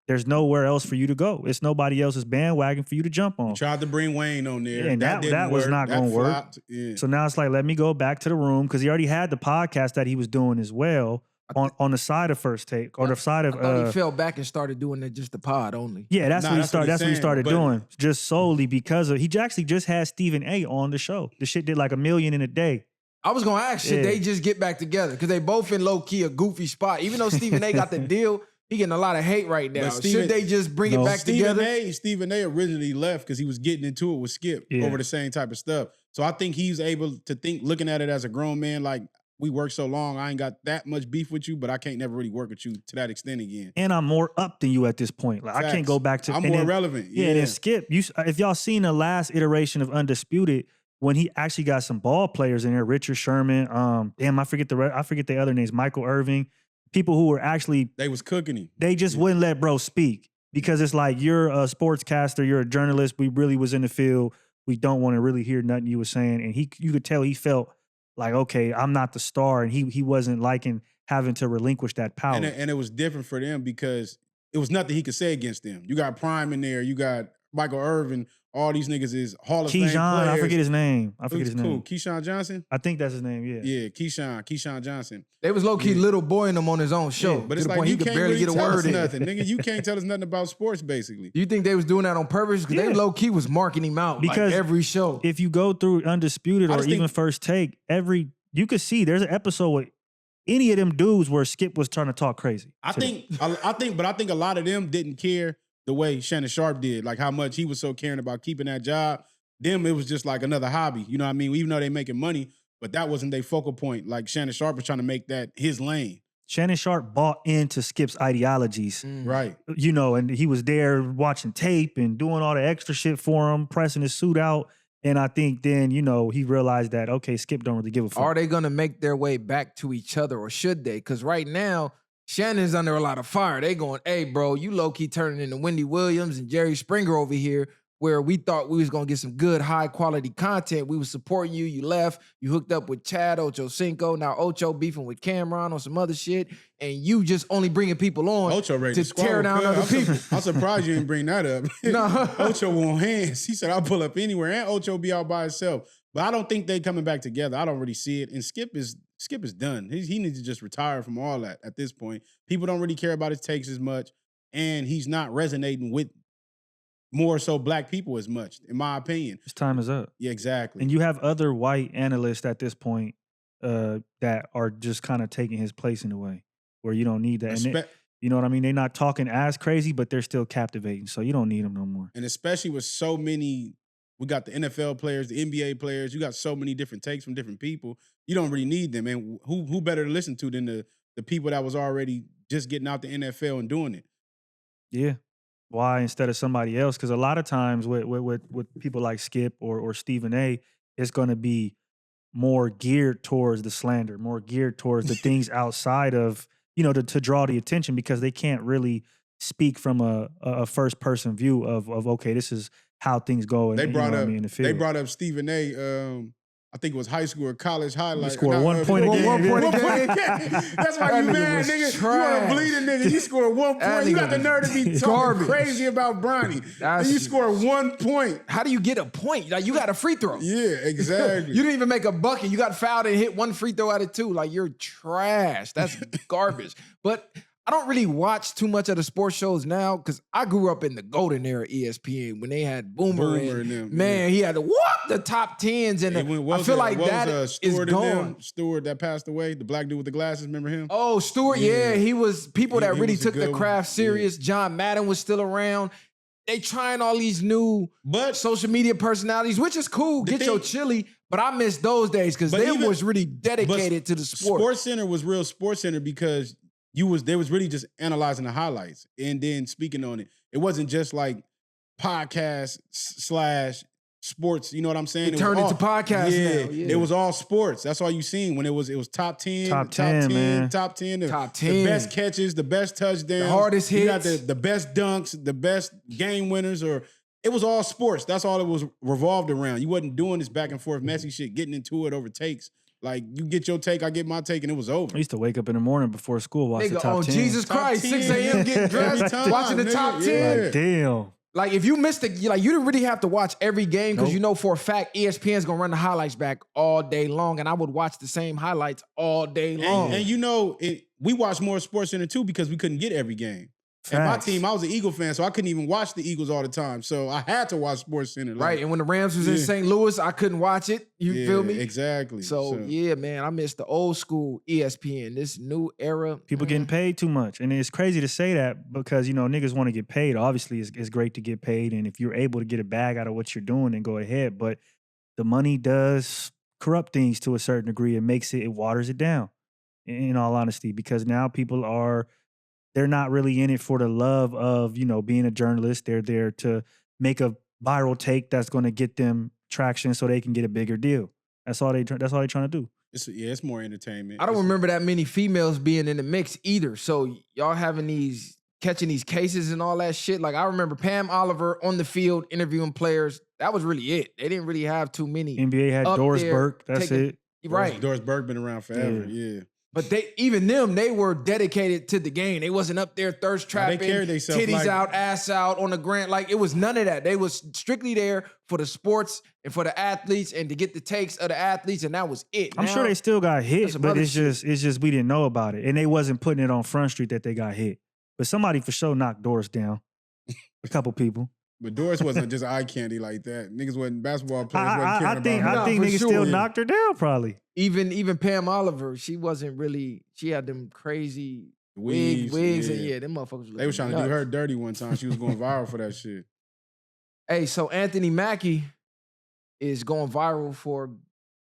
there's nowhere else for you to go. It's nobody else's bandwagon for you to jump on. You tried to bring Wayne on there. Yeah, and that was not going to work. Yeah. So now it's like, let me go back to the room, because he already had the podcast that he was doing as well on the side of First Take, or the side of. I thought he fell back and started doing just the pod only. Yeah, that's what he started. That's what he started but- doing, just solely because of. He actually just had Stephen A. on the show. The shit did like $1 million in a day. I was gonna ask, should they just get back together? Because they both in low key a goofy spot. Even though Stephen A. got the deal, he getting a lot of hate right now. Should they just bring it back together? Stephen A. originally left because he was getting into it with Skip over the same type of stuff. So I think he's able to think, looking at it as a grown man, like, we worked so long, I ain't got that much beef with you, but I can't never really work with you to that extent again. And I'm more up than you at this point. Like, I can't go back to. I'm more relevant. Yeah, and then Skip. If y'all seen the last iteration of Undisputed, when he actually got some ball players in there, Richard Sherman, I forget the other names, Michael Irving, people who were actually, they was cooking him. They just wouldn't let bro speak, because it's like, you're a sportscaster, you're a journalist. We really was in the field. We don't want to really hear nothing you were saying, and you could tell he felt like, okay, I'm not the star, and he wasn't liking having to relinquish that power. And it was different for them because it was nothing he could say against them. You got Prime in there, you got Michael Irvin, all these niggas is Hall of Fame players. I forget his name. Name. Keyshawn Johnson? I think that's his name, yeah. Yeah, Keyshawn Johnson. They was low-key little boying him on his own show. Yeah, but it's like, you can't really tell us nothing. Nigga, you can't tell us nothing about sports, basically. You think they was doing that on purpose? Because they low-key was marking him out because like every show. If you go through Undisputed or even First Take, you could see there's an episode with any of them dudes where Skip was trying to talk crazy. I think a lot of them didn't care the way Shannon Sharp did, like how much he was so caring about keeping that job. Them, it was just like another hobby. You know what I mean? Even though they making money, but that wasn't their focal point. Like Shannon Sharp was trying to make that his lane. Shannon Sharp bought into Skip's ideologies. Right. You know, and he was there watching tape and doing all the extra shit for him, pressing his suit out. And I think then, he realized that, okay, Skip don't really give a fuck. Are they going to make their way back to each other, or should they? Because right now, Shannon's under a lot of fire. They going, hey, bro, you low-key turning into Wendy Williams and Jerry Springer over here, where we thought we was going to get some good, high-quality content. We was supporting you. You left. You hooked up with Chad Ochocinco. Now Ocho beefing with Cameron on some other shit. And you just only bringing people on Ocho to tear down other people. I'm surprised you didn't bring that up. No. Ocho on hands. He said, I'll pull up anywhere. And Ocho be out by himself. But I don't think they coming back together. I don't really see it. And Skip is done. He needs to just retire from all that at this point. People don't really care about his takes as much. And he's not resonating with more so black people as much, in my opinion. His time is up. Yeah, exactly. And you have other white analysts at this point that are just kind of taking his place in a way where you don't need that. And you know what I mean? They're not talking as crazy, but they're still captivating. So you don't need them no more. And especially with so many, we got the NFL players, the NBA players. You got so many different takes from different people. You don't really need them. And who better to listen to than the people that was already just getting out the NFL and doing it? Yeah. Why instead of somebody else? Because a lot of times with people like Skip or Stephen A., it's going to be more geared towards the slander, more geared towards the things outside of, to draw the attention, because they can't really speak from a first person view of okay, this is how things go. They brought up in the field. They brought up Stephen A. I think it was high school or college highlight. You scored 1 point a game. 1 point a game. That's why you mad, nigga. You want to bleed a nigga. You scored 1 point. You got the nerve to be talking crazy about Bronny. And you scored 1 point. How do you get a point? Like, you got a free throw. Yeah, exactly. You didn't even make a bucket. You got fouled and hit 1 free throw out of 2. Like, you're trash. That's garbage. But I don't really watch too much of the sports shows now because I grew up in the golden era ESPN when they had Boomer and them, man, he had to whoop the top 10s, and I feel like that is gone. Stewart that passed away, the black dude with the glasses, remember him? Oh, Stewart, yeah, he was people that really took the craft serious. Yeah. John Madden was still around. They trying all these new social media personalities, which is cool. Get your chili, but I miss those days because they was really dedicated to the sport. Sports Center was real Sports Center because they was really just analyzing the highlights and then speaking on it. It wasn't just like podcast / sports. You know what I'm saying? It turned into podcast now. Yeah. It was all sports. That's all you seen when it was top 10, Top 10, man. top 10, Top the 10. best catches, the best touchdowns, The hardest You got hits. the best dunks, the best game winners, or it was all sports. That's all it was revolved around. You wasn't doing this back and forth messy shit, getting into it over takes. Like, you get your take, I get my take, and it was over. I used to wake up in the morning before school, watch the Nigga, top on 10. Jesus Christ, 6 a.m. getting dressed, Every time, watching the nigga, top 10. yeah. Like, damn. Like, if you missed it, like, you didn't really have to watch every game because Nope. you know for a fact ESPN's gonna run the highlights back all day long, and I would watch the same highlights all day long. And you know, we watched more sports center too because we couldn't get every game. And my Facts. team, I was an Eagle fan, so I couldn't even watch the Eagles all the time. So I had to watch Sports Center. Right, and when the Rams was in St. Louis, I couldn't watch it. You feel me? Exactly. So yeah, man, I miss the old school ESPN. This new era, People getting paid too much. And it's crazy to say that because, you know, niggas want to get paid. Obviously, it's great to get paid. And if you're able to get a bag out of what you're doing, then go ahead. But the money does corrupt things to a certain degree. It waters it down, in all honesty, because now people they're not really in it for the love of, you know, being a journalist. They're there to make a viral take that's going to get them traction so they can get a bigger deal. That's all they're trying to do. It's more entertainment. I don't remember that many females being in the mix either. So y'all catching these cases and all that shit. Like, I remember Pam Oliver on the field interviewing players. That was really it. They didn't really have too many. NBA had up Doris there Burke. That's taking- it. Right. Doris Burke been around forever. Yeah. But they were dedicated to the game. They wasn't up there thirst trapping, carried themselves titties like- out, ass out on the ground. Like, it was none of that. They was strictly there for the sports and for the athletes and to get the takes of the athletes, and that was it. I'm sure they still got that's hit, some but other it's just we didn't know about it. And they wasn't putting it on Front Street that they got hit. But somebody for sure knocked Doris down. A couple people. But Doris wasn't just eye candy like that. Niggas wasn't basketball players. wasn't I caring think about No, I think for niggas sure. still knocked her down probably. Even Pam Oliver, she wasn't really. She had them crazy wigs, and them motherfuckers. They was trying to do her dirty one time. She was going viral for that shit. Hey, so Anthony Mackie is going viral for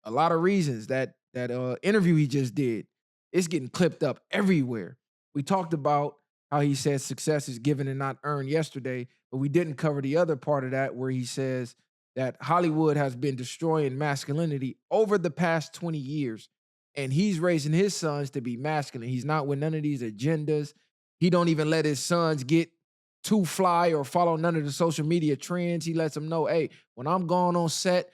a lot of reasons. That interview he just did, it's getting clipped up everywhere. We talked about how he said success is given and not earned yesterday, but we didn't cover the other part of that where he says that Hollywood has been destroying masculinity over the past 20 years, and he's raising his sons to be masculine. He's not with none of these agendas. He don't even let his sons get too fly or follow none of the social media trends. He lets them know, hey, when I'm gone on set,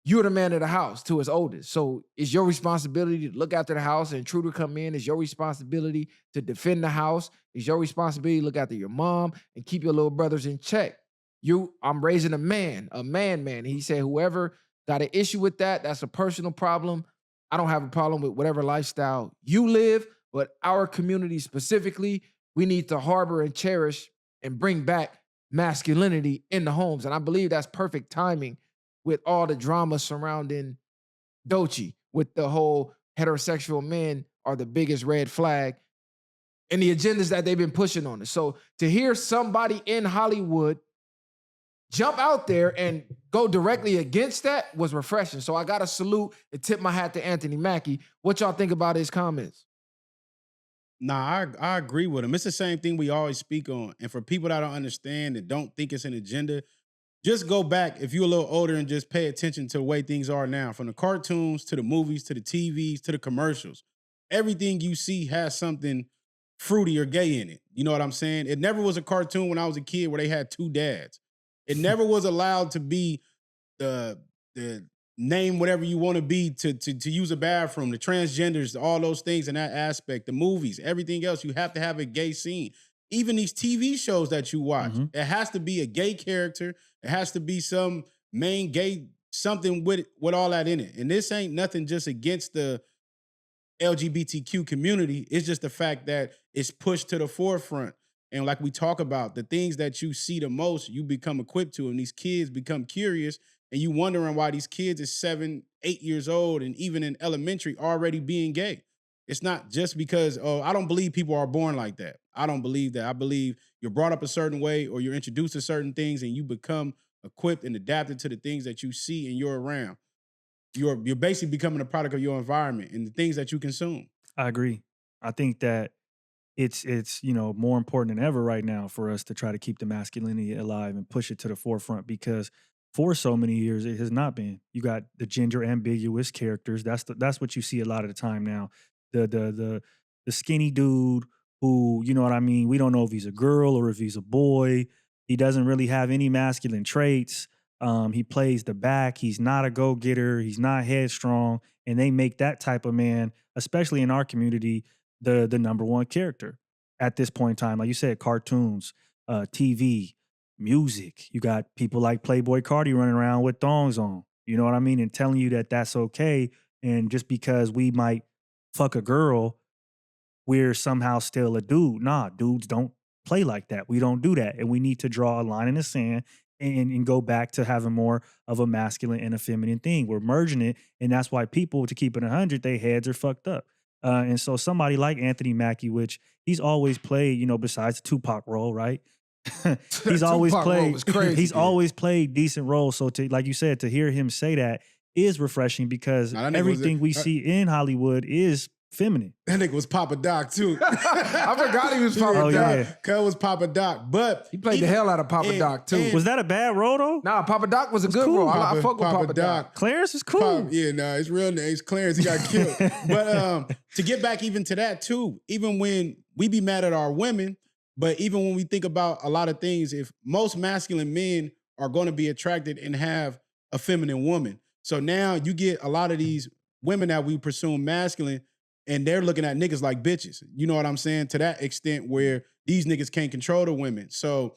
you're the man of the house to his oldest. So it's your responsibility to look after the house. And intruder come in, it's your responsibility to defend the house. It's your responsibility to look after your mom and keep your little brothers in check. I'm raising a man. He said, whoever got an issue with that, that's a personal problem. I don't have a problem with whatever lifestyle you live, but our community specifically, we need to harbor and cherish and bring back masculinity in the homes. And I believe that's perfect timing with all the drama surrounding Doechii, with the whole heterosexual men are the biggest red flag and the agendas that they've been pushing on us. So to hear somebody in Hollywood jump out there and go directly against that was refreshing. So I got to salute and tip my hat to Anthony Mackie. What y'all think about his comments? Nah, I agree with him. It's the same thing we always speak on. And for people that don't understand and don't think it's an agenda, just go back if you're a little older and just pay attention to the way things are now. From the cartoons to the movies to the TVs to the commercials. Everything you see has something fruity or gay in it. You know what I'm saying? It never was a cartoon when I was a kid where they had two dads. It never was allowed to be the name whatever you want to be to use a bathroom, the transgenders, all those things in that aspect, the movies, everything else, you have to have a gay scene. Even these TV shows that you watch, it has to be a gay character. It has to be some main gay, something with all that in it. And this ain't nothing just against the LGBTQ community. It's just the fact that it's pushed to the forefront. And like we talk about, the things that you see the most, you become equipped to, and these kids become curious, and you wondering why these kids is 7, 8 years old, and even in elementary already being gay. It's not just because, I don't believe people are born like that. I don't believe that. I believe you're brought up a certain way or you're introduced to certain things and you become equipped and adapted to the things that you see and you're around. You're basically becoming a product of your environment and the things that you consume. I agree. I think that it's more important than ever right now for us to try to keep the masculinity alive and push it to the forefront, because for so many years it has not been. You got the gender ambiguous characters. That's what you see a lot of the time now. The skinny dude who, you know what I mean, we don't know if he's a girl or if he's a boy. He doesn't really have any masculine traits. He plays the back. He's not a go-getter. He's not headstrong. And they make that type of man, especially in our community, the number one character at this point in time. Like you said, cartoons, TV, music. You got people like Playboy Cardi running around with thongs on. You know what I mean? And telling you that that's okay. And just because we might fuck a girl, we're somehow still a dude. Nah, dudes don't play like that. We don't do that. And we need to draw a line in the sand and go back to having more of a masculine and a feminine thing. We're merging it. And that's why people, to keep it 100, their heads are fucked up. And so somebody like Anthony Mackie, which he's always played, besides the Tupac role, right? He's always played decent roles. So to, like you said, to hear him say that is refreshing, because everything we see in Hollywood is feminine. That nigga was Papa Doc too. I forgot he was Papa Doc. Yeah. Cuz was Papa Doc, but he played the hell out of Papa Doc too. Was that a bad role though? Nah, Papa Doc was a good cool. role. I fuck with Papa Doc. Clarence is cool. His real name's Clarence. He got killed. But to get back even to that too, even when we be mad at our women, but even when we think about a lot of things, if most masculine men are going to be attracted and have a feminine woman. So now you get a lot of these women that we presume masculine, and they're looking at niggas like bitches. You know what I'm saying? To that extent where these niggas can't control the women. So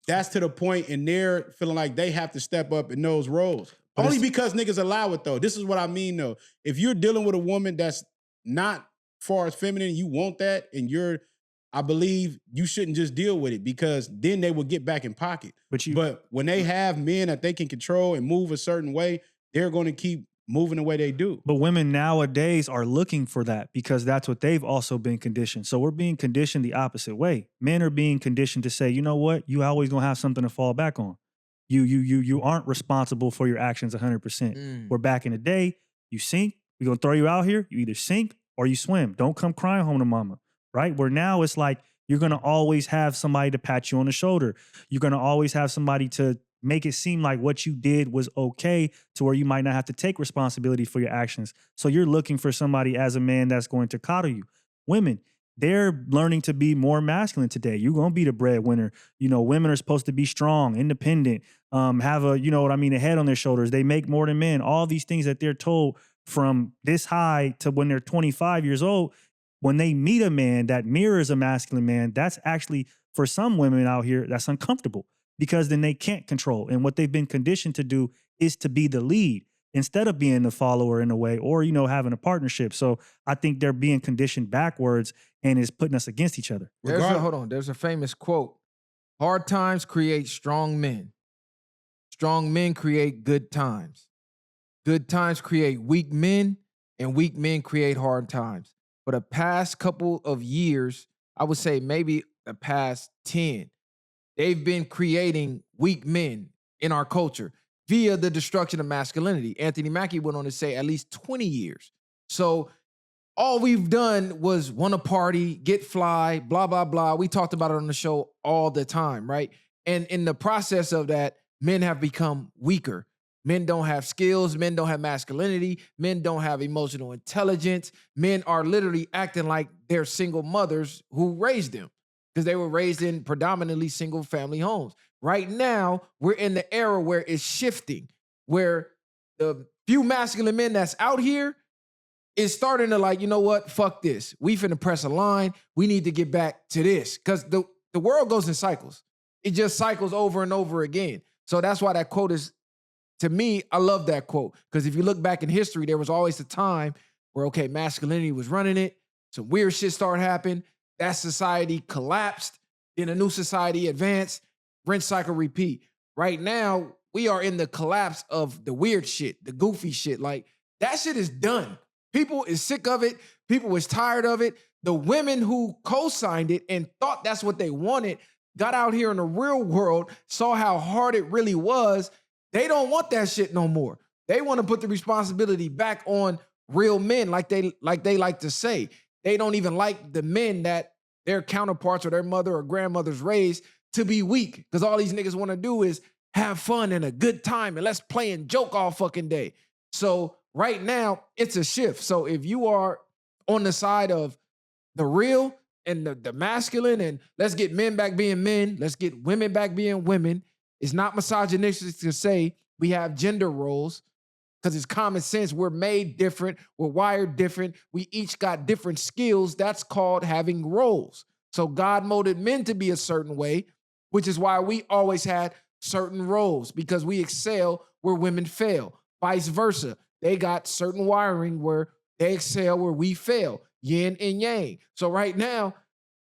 that's to the point, and they're feeling like they have to step up in those roles. But only because niggas allow it though. This is what I mean though. If you're dealing with a woman that's not far as feminine, you want that, and I believe you shouldn't just deal with it, because then they will get back in pocket. But when they have men that they can control and move a certain way, they're going to keep moving the way they do. But women nowadays are looking for that, because that's what they've also been conditioned. So we're being conditioned the opposite way. Men are being conditioned to say, you know what? You always gonna have something to fall back on. You aren't responsible for your actions 100%. Where back in the day, you sink, we're gonna throw you out here. You either sink or you swim. Don't come crying home to mama, right? Where now it's like you're gonna always have somebody to pat you on the shoulder. You're gonna always have somebody to make it seem like what you did was okay, to where you might not have to take responsibility for your actions. So you're looking for somebody as a man that's going to coddle you. Women, they're learning to be more masculine today. You're going to be the breadwinner. Women are supposed to be strong, independent, have a head on their shoulders. They make more than men. All these things that they're told from this high to when they're 25 years old, when they meet a man that mirrors a masculine man, that's actually, for some women out here, that's uncomfortable. Because then they can't control. And what they've been conditioned to do is to be the lead instead of being the follower in a way, or, having a partnership. So I think they're being conditioned backwards, and is putting us against each other. There's a famous quote. Hard times create strong men. Strong men create good times. Good times create weak men, and weak men create hard times. For the past couple of years, I would say maybe the past 10, they've been creating weak men in our culture via the destruction of masculinity. Anthony Mackie went on to say at least 20 years. So all we've done was want to party, get fly, blah, blah, blah. We talked about it on the show all the time, right? And in the process of that, men have become weaker. Men don't have skills. Men don't have masculinity. Men don't have emotional intelligence. Men are literally acting like they're single mothers who raised them, because they were raised in predominantly single family homes. Right now, we're in the era where it's shifting, where the few masculine men that's out here is starting to like, you know what, fuck this. We finna press a line. We need to get back to this, because the world goes in cycles. It just cycles over and over again. So that's why that quote is, to me, I love that quote, because if you look back in history, there was always a time where, okay, masculinity was running it. Some weird shit started happening. That society collapsed, then a new society advanced, rinse, cycle, repeat. Right now, we are in the collapse of the weird shit, the goofy shit. Like, that shit is done. People is sick of it. People is tired of it. The women who co-signed it and thought that's what they wanted got out here in the real world, saw how hard it really was. They don't want that shit no more. They want to put the responsibility back on real men, like they like to say. They don't even like the men that their counterparts or their mother or grandmother's raised to be weak. Because all these niggas want to do is have fun and a good time and let's play and joke all fucking day. So right now, it's a shift. So if you are on the side of the real and the masculine and let's get men back being men, let's get women back being women, it's not misogynistic to say we have gender roles because it's common sense. We're made different. We're wired different. We each got different skills. That's called having roles. So God molded men to be a certain way, which is why we always had certain roles because we excel where women fail. Vice versa. They got certain wiring where they excel where we fail. Yin and yang. So right now,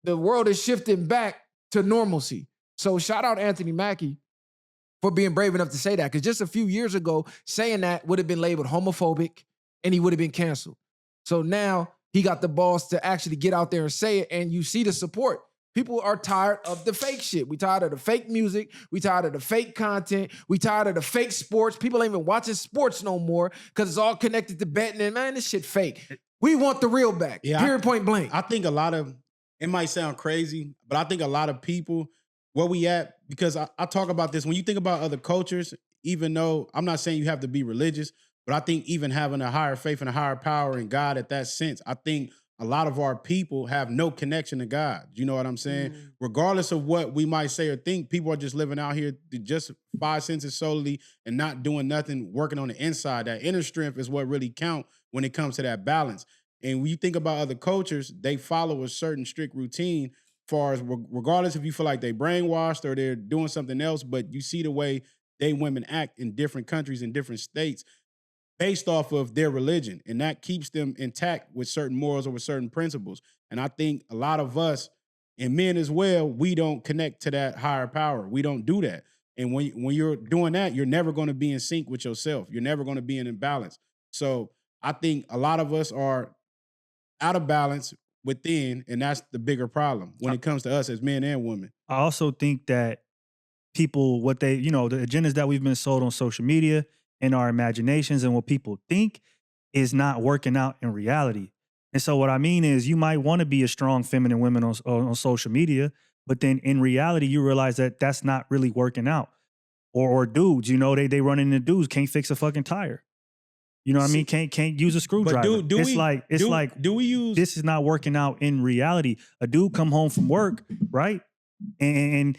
the world is shifting back to normalcy. So shout out Anthony Mackie for being brave enough to say that. Because just a few years ago, saying that would have been labeled homophobic and he would have been canceled. So now he got the balls to actually get out there and say it, and you see the support. People are tired of the fake shit. We tired of the fake music. We tired of the fake content. We tired of the fake sports. People ain't even watching sports no more because it's all connected to betting. And man, this shit fake. We want the real back. Yeah, period, point blank. I think a lot of, it might sound crazy, but I think a lot of people, where we at, because I talk about this, when you think about other cultures, even though I'm not saying you have to be religious, but I think even having a higher faith and a higher power in God at that sense, I think a lot of our people have no connection to God. You know what I'm saying? Regardless of what we might say or think, people are just living out here to just 5 senses solely and not doing nothing, working on the inside. That inner strength is what really count when it comes to that balance. And when you think about other cultures, they follow a certain strict routine far as regardless if you feel like they brainwashed or they're doing something else, but you see the way they women act in different countries, in different states, based off of their religion. And that keeps them intact with certain morals or with certain principles. And I think a lot of us, and men as well, we don't connect to that higher power. We don't do that. And when you're doing that, you're never going to be in sync with yourself. You're never going to be in balance. So I think a lot of us are out of balance within, and that's the bigger problem when it comes to us as men and women. I also think that people, what they, the agendas that we've been sold on social media and our imaginations and what people think is not working out in reality. And so what I mean is you might want to be a strong feminine woman on social media, but then in reality, you realize that that's not really working out. Or dudes, they run into dudes, can't fix a fucking tire. You know what I mean? Can't use a screwdriver. Do we use this is not working out in reality. A dude come home from work, right? And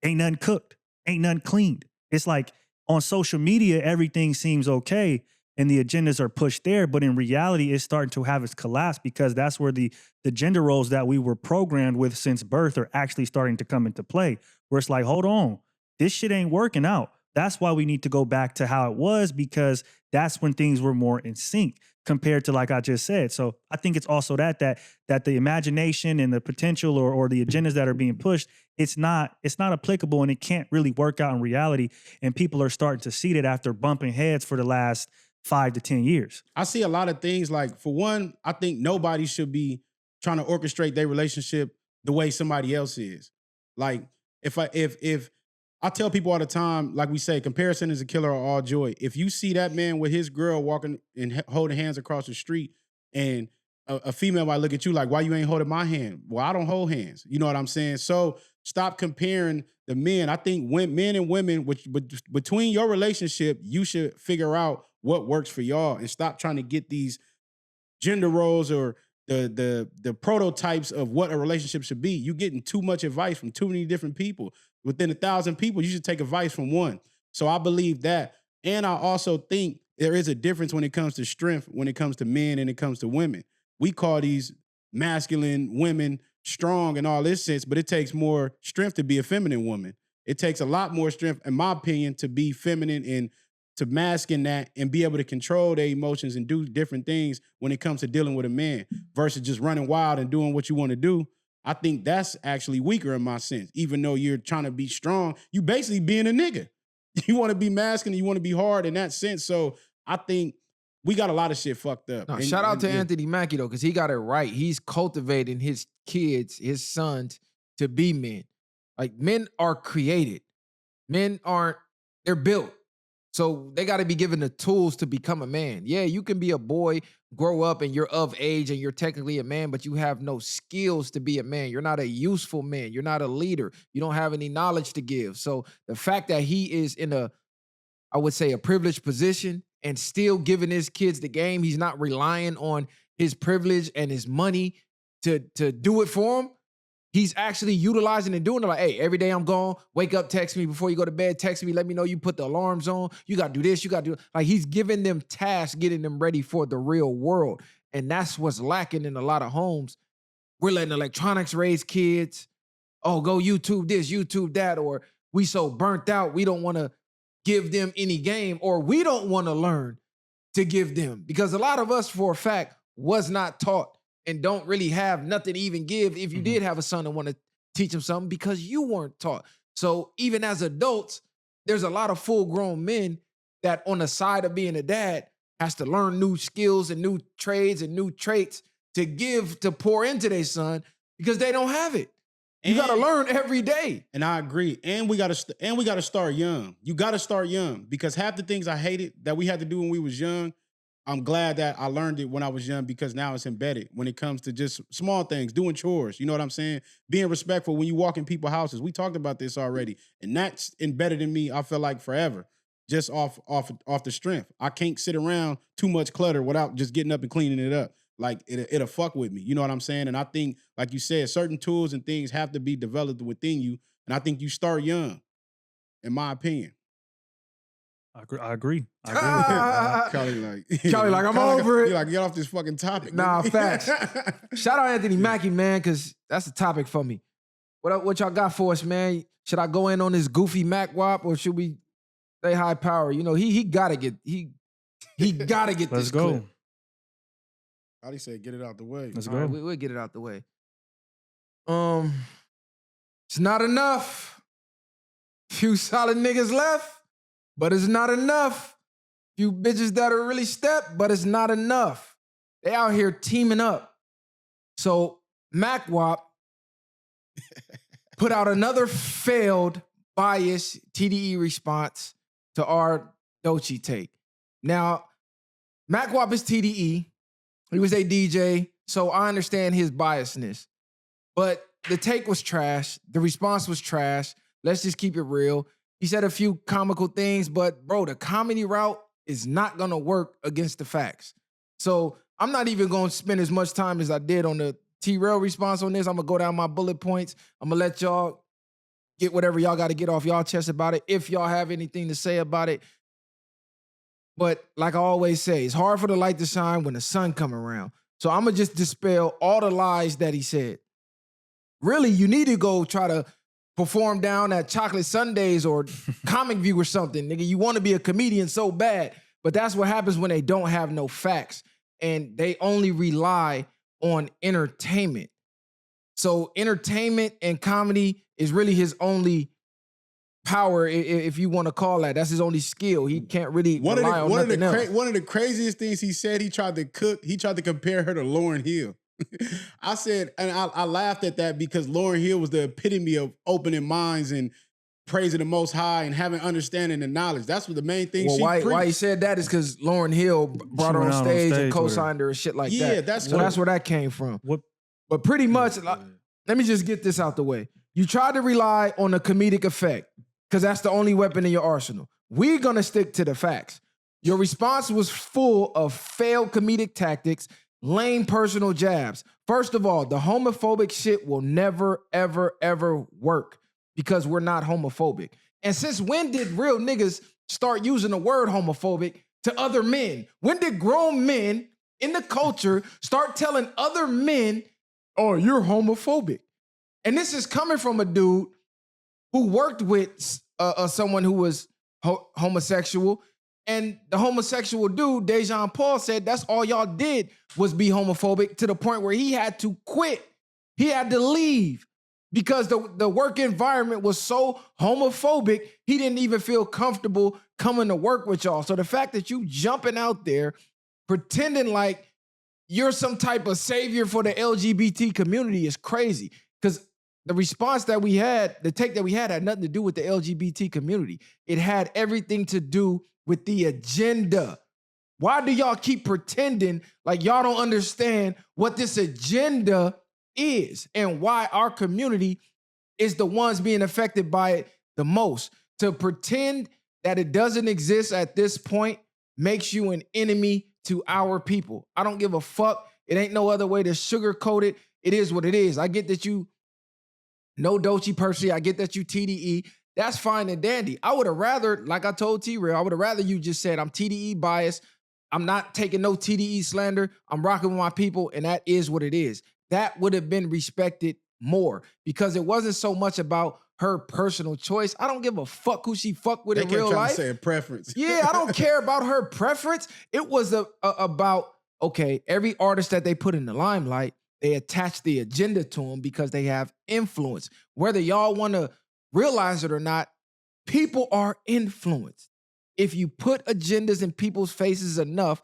ain't nothing cooked, ain't nothing cleaned. It's like on social media, everything seems okay and the agendas are pushed there, but in reality, it's starting to have its collapse because that's where the gender roles that we were programmed with since birth are actually starting to come into play. Where it's like, hold on, this shit ain't working out. That's why we need to go back to how it was, because that's when things were more in sync compared to like I just said. So I think it's also that the imagination and the potential or the agendas that are being pushed, it's not applicable and it can't really work out in reality. And people are starting to see that after bumping heads for the last 5 to 10 years. I see a lot of things like, for one, I think nobody should be trying to orchestrate their relationship the way somebody else is. Like if I tell people all the time, like we say, comparison is a killer of all joy. If you see that man with his girl walking and holding hands across the street, and a female might look at you like, why you ain't holding my hand? Well, I don't hold hands. You know what I'm saying? So stop comparing the men. I think men and women, between your relationship, you should figure out what works for y'all and stop trying to get these gender roles or the prototypes of what a relationship should be. You're getting too much advice from too many different people. Within 1,000 people, you should take advice from one. So I believe that. And I also think there is a difference when it comes to strength, when it comes to men and it comes to women. We call these masculine women strong in all this sense, but it takes more strength to be a feminine woman. It takes a lot more strength, in my opinion, to be feminine and to mask in that and be able to control their emotions and do different things when it comes to dealing with a man versus just running wild and doing what you want to do. I think that's actually weaker in my sense. Even though you're trying to be strong, you basically being a nigga. You want to be masculine, you want to be hard in that sense. So I think we got a lot of shit fucked up. No, shout out to Anthony Mackie though, because he got it right. He's cultivating his kids, his sons, to be men. Like men are created. Men aren't, they're built. So they got to be given the tools to become a man. Yeah, you can be a boy, grow up, and you're of age, and you're technically a man, but you have no skills to be a man. You're not a useful man. You're not a leader. You don't have any knowledge to give. So the fact that he is in I would say, a privileged position and still giving his kids the game, he's not relying on his privilege and his money to do it for him. He's actually utilizing and doing it. Like, hey, every day I'm gone, wake up, text me before you go to bed, text me, let me know you put the alarms on. You got to do this, you got to do it. Like, he's giving them tasks, getting them ready for the real world. And that's what's lacking in a lot of homes. We're letting electronics raise kids. Oh, go YouTube this, YouTube that. Or we so burnt out, we don't want to give them any game, or we don't want to learn to give them. Because a lot of us, for a fact, was not taught and don't really have nothing to even give if you did have a son and want to teach him something, because you weren't taught. So even as adults, there's a lot of full-grown men that on the side of being a dad has to learn new skills and new trades and new traits to give, to pour into their son, because they don't have it. You got to learn every day. And I agree. And we got to start young. You got to start young, because half the things I hated that we had to do when we was young, I'm glad that I learned it when I was young, because now it's embedded when it comes to just small things, doing chores. You know what I'm saying? Being respectful when you walk in people's houses. We talked about this already. And that's embedded in me, I feel like, forever, just off the strength. I can't sit around too much clutter without just getting up and cleaning it up. Like, it'll fuck with me. You know what I'm saying? And I think, like you said, certain tools and things have to be developed within you. And I think you start young, in my opinion. I agree. Charlie like, I'm over it. You're like, get off this fucking topic. Nah, facts. Shout out Anthony Mackie, man, because that's a topic for me. What y'all got for us, man? Should I go in on this goofy MWAP, or should we stay high power? You know, he gotta get Let's this go. clip. Charlie said, get it out the way. Let's All go. right, we'll get it out the way. It's not enough. Few solid niggas left, but it's not enough. Few bitches that are really stepped, but it's not enough. They out here teaming up. So MWAP put out another failed bias TDE response to our Doechii take. Now, MWAP is TDE. He was a DJ, so I understand his biasness. But the take was trash. The response was trash. Let's just keep it real. He said a few comical things, but bro, the comedy route is not gonna work against the facts. So I'm not even gonna spend as much time as I did on the T-Rail response on this. I'm gonna go down my bullet points. I'm gonna let y'all get whatever y'all gotta get off y'all chest about it, if y'all have anything to say about it. But like I always say, it's hard for the light to shine when the sun come around. So I'm gonna just dispel all the lies that he said. Really, you need to go try to perform down at Chocolate Sundays or Comic View or something. Nigga, you want to be a comedian so bad. But that's what happens when they don't have no facts and they only rely on entertainment. So entertainment and comedy is really his only power, if you want to call that. That's his only skill. He can't really rely on nothing else. One of the craziest things he said, he tried to compare her to Lauryn Hill. I said, and I laughed at that, because Lauryn Hill was the epitome of opening minds and praising the Most High and having understanding and knowledge. That's what the main thing she preached. Why he said that is because Lauryn Hill brought her on stage and co-signed her and shit like that. Yeah, that's where that came from. What? But pretty much, let me just get this out the way. You try to rely on a comedic effect because that's the only weapon in your arsenal. We're going to stick to the facts. Your response was full of failed comedic tactics, lame personal jabs. First of all, the homophobic shit will never, ever, ever work because we're not homophobic. And since when did real niggas start using the word homophobic to other men? When did grown men in the culture start telling other men, oh, you're homophobic? And this is coming from a dude who worked with someone who was homosexual. And the homosexual dude, Dejan Paul, said that's all y'all did was be homophobic, to the point where he had to quit. He had to leave because the work environment was so homophobic, he didn't even feel comfortable coming to work with y'all. So the fact that you jumping out there pretending like you're some type of savior for the LGBT community is crazy, because the response that we had, the take that we had nothing to do with the LGBT community. It had everything to do with the agenda. Why do y'all keep pretending like y'all don't understand what this agenda is and why our community is the ones being affected by it the most? To pretend that it doesn't exist at this point makes you an enemy to our people. I don't give a fuck. It ain't no other way to sugarcoat it. It is what it is. I get that you know Doechii personally. I get that you TDE. That's fine and dandy. I would have rather, like I told T-Rail, I would have rather you just said, I'm TDE biased. I'm not taking no TDE slander. I'm rocking with my people, and that is what it is. That would have been respected more because it wasn't so much about her personal choice. I don't give a fuck who she fuck with in real life. Say a preference. Yeah, I don't care about her preference. It was about, okay, every artist that they put in the limelight, they attach the agenda to them because they have influence. Whether y'all want to realize it or not, people are influenced. If you put agendas in people's faces enough,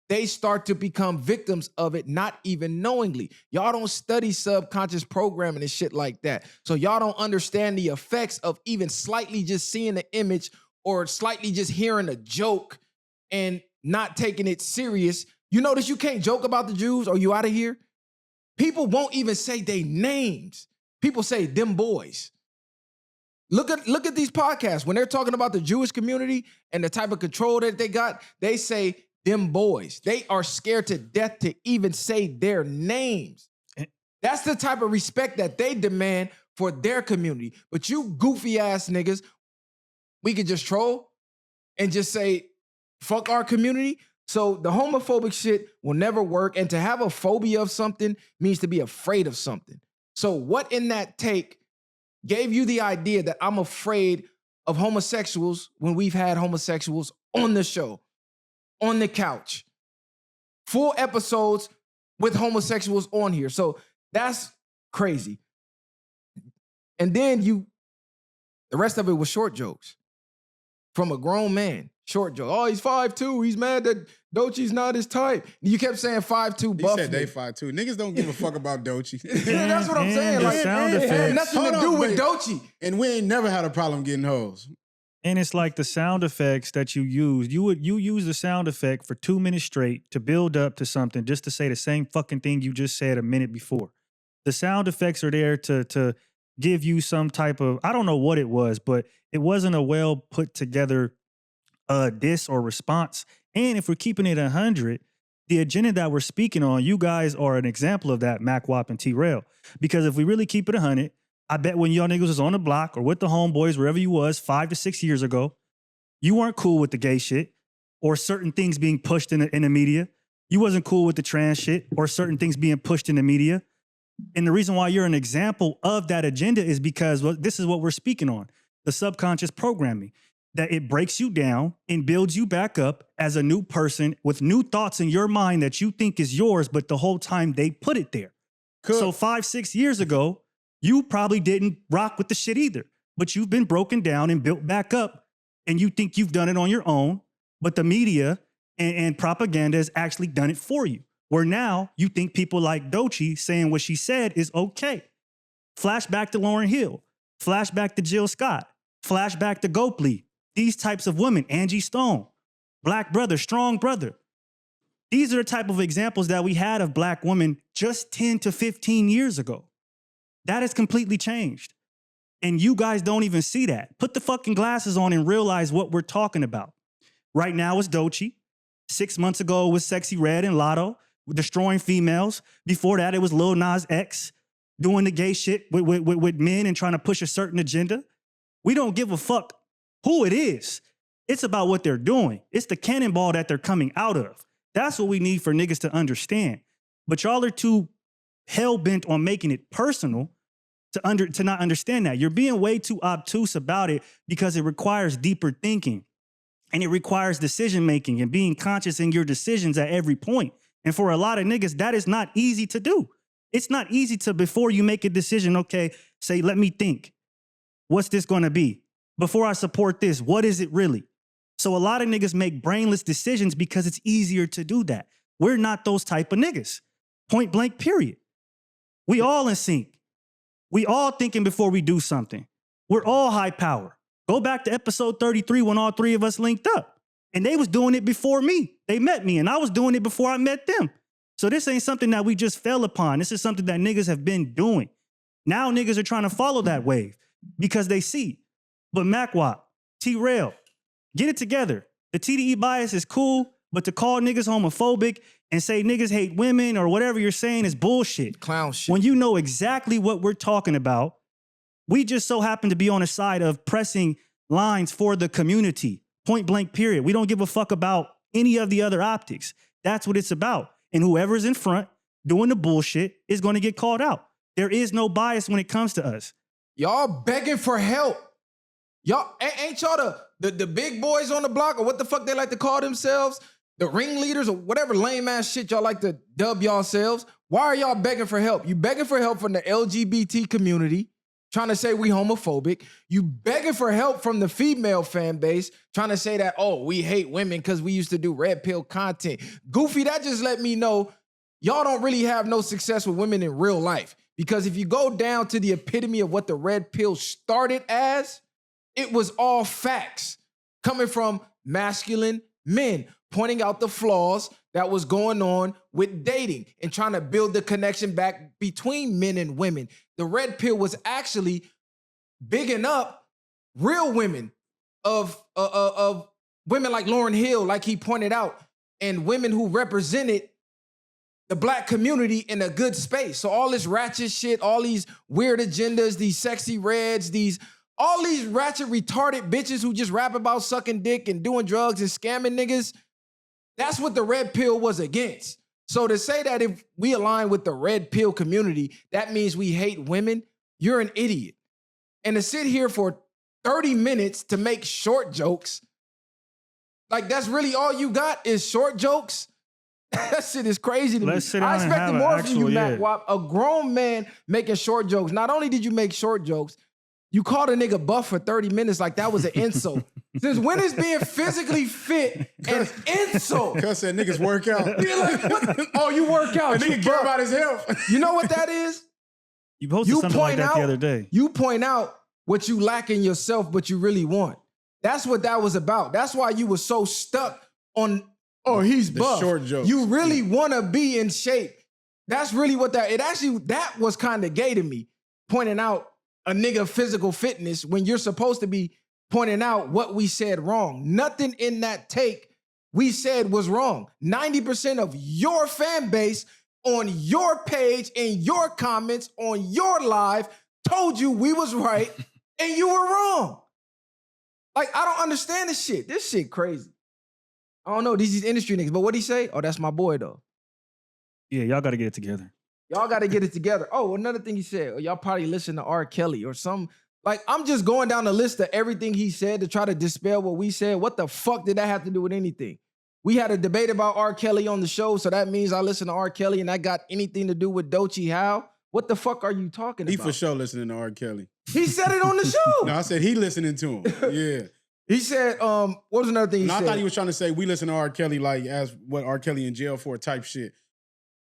they start to become victims of it, not even knowingly. Y'all don't study subconscious programming and shit like that. So y'all don't understand the effects of even slightly just seeing the image or slightly just hearing a joke and not taking it serious. You notice you can't joke about the Jews or you out of here? People won't even say their names. People say them boys. Look at these podcasts. When they're talking about the Jewish community and the type of control that they got, they say them boys. They are scared to death to even say their names. That's the type of respect that they demand for their community. But you goofy ass niggas, we could just troll and just say, fuck our community. So the homophobic shit will never work. And to have a phobia of something means to be afraid of something. So what in that take gave you the idea that I'm afraid of homosexuals when we've had homosexuals on the show, on the couch, full episodes with homosexuals on here? So that's crazy. And then the rest of it was short jokes from a grown man. Short joke. Oh, he's 5'2". He's mad that Doechii's not his type. You kept saying 5'2" buff. He said they 5'2". Niggas don't give a fuck about Doechii. Yeah, that's what I'm saying. Like, sound it had effects. nothing to do with Doechii. And we ain't never had a problem getting hoes. And it's like the sound effects that you use. You use the sound effect for 2 minutes straight to build up to something just to say the same fucking thing you just said a minute before. The sound effects are there to give you some type of, I don't know what it was, but it wasn't a well put together diss or response. And if we're keeping it 100, the agenda that we're speaking on, you guys are an example of that, MWAP and T-Rail. Because if we really keep it 100, I bet when y'all niggas was on the block or with the homeboys, wherever you was 5 to 6 years ago, you weren't cool with the gay shit or certain things being pushed in the media. You wasn't cool with the trans shit or certain things being pushed in the media. And the reason why you're an example of that agenda is because this is what we're speaking on, the subconscious programming, that it breaks you down and builds you back up as a new person with new thoughts in your mind that you think is yours, but the whole time they put it there. Cool. So 5, 6 years ago, you probably didn't rock with the shit either, but you've been broken down and built back up and you think you've done it on your own, but the media and propaganda has actually done it for you. Where now you think people like Doechii saying what she said is okay. Flashback to Lauryn Hill, flashback to Jill Scott, flashback to Gopley. These types of women, Angie Stone, Black brother, strong brother. These are the type of examples that we had of Black women just 10 to 15 years ago. That has completely changed. And you guys don't even see that. Put the fucking glasses on and realize what we're talking about. Right now it's Doechii. 6 months ago it was Sexy Red and Lotto, destroying females. Before that it was Lil Nas X doing the gay shit with men and trying to push a certain agenda. We don't give a fuck who it is. It's about what they're doing. It's the cannonball that they're coming out of. That's what we need for niggas to understand. But y'all are too hell-bent on making it personal to not understand that. You're being way too obtuse about it because it requires deeper thinking. And it requires decision-making and being conscious in your decisions at every point. And for a lot of niggas, that is not easy to do. It's not easy to, before you make a decision, okay, say, let me think. What's this gonna be? Before I support this, what is it really? So a lot of niggas make brainless decisions because it's easier to do that. We're not those type of niggas. Point blank, period. We all in sync. We all thinking before we do something. We're all high power. Go back to episode 33 when all three of us linked up. And they was doing it before me. They met me, and I was doing it before I met them. So this ain't something that we just fell upon. This is something that niggas have been doing. Now niggas are trying to follow that wave because they see. But MWAP, T-Rail, get it together. The TDE bias is cool, but to call niggas homophobic and say niggas hate women or whatever you're saying is bullshit. Clown shit. When you know exactly what we're talking about, we just so happen to be on the side of pressing lines for the community. Point blank, period. We don't give a fuck about any of the other optics. That's what it's about. And whoever's in front doing the bullshit is going to get called out. There is no bias when it comes to us. Y'all begging for help. Y'all ain't y'all the big boys on the block, or what the fuck they like to call themselves? The ringleaders or whatever lame ass shit y'all like to dub yourselves. Why are y'all begging for help? You begging for help from the LGBT community, trying to say we homophobic. You begging for help from the female fan base, trying to say that, oh, we hate women because we used to do red pill content. Goofy, that just let me know y'all don't really have no success with women in real life. Because if you go down to the epitome of what the red pill started as, it was all facts coming from masculine men, pointing out the flaws that was going on with dating and trying to build the connection back between men and women. The red pill was actually bigging up real women of women like Lauryn Hill, like he pointed out, and women who represented the black community in a good space. So all this ratchet shit, all these weird agendas, these sexy reds, all these ratchet retarded bitches who just rap about sucking dick and doing drugs and scamming niggas, that's what the red pill was against. So to say that if we align with the red pill community, that means we hate women, you're an idiot. And to sit here for 30 minutes to make short jokes, like that's really all you got is short jokes? That shit is crazy to me. I expected more from you, MWAP. A grown man making short jokes. Not only did you make short jokes, you called a nigga buff for 30 minutes like that was an insult. Since when is being physically fit an insult? Because that niggas work out. You're like, what? Oh, you work out. The nigga care about his health. You know what that is? You posted something like that the other day. You point out what you lack in yourself, but you really want. That's what that was about. That's why you were so stuck on, oh, he's buff. Short jokes. You really want to be in shape. That's really what that was kind of gay to me, pointing out a nigga physical fitness when you're supposed to be pointing out what we said wrong. Nothing in that take we said was wrong. 90% of your fan base on your page, in your comments, on your live, told you we was right and you were wrong. Like, I don't understand this shit. This shit crazy. I don't know, these industry niggas, but what'd he say? Oh, that's my boy though. Yeah, y'all got to get it together. Y'all got to get it together. Oh, another thing he said, y'all probably listen to R. Kelly or some, like, I'm just going down the list of everything he said to try to dispel what we said. What the fuck did that have to do with anything? We had a debate about R. Kelly on the show, so that means I listen to R. Kelly and that got anything to do with Doechii How? What the fuck are you talking about? He for sure listening to R. Kelly. He said it on the show. No, I said he listening to him. Yeah. He said, what was another thing he said? I thought he was trying to say we listen to R. Kelly like as what R. Kelly in jail for type shit.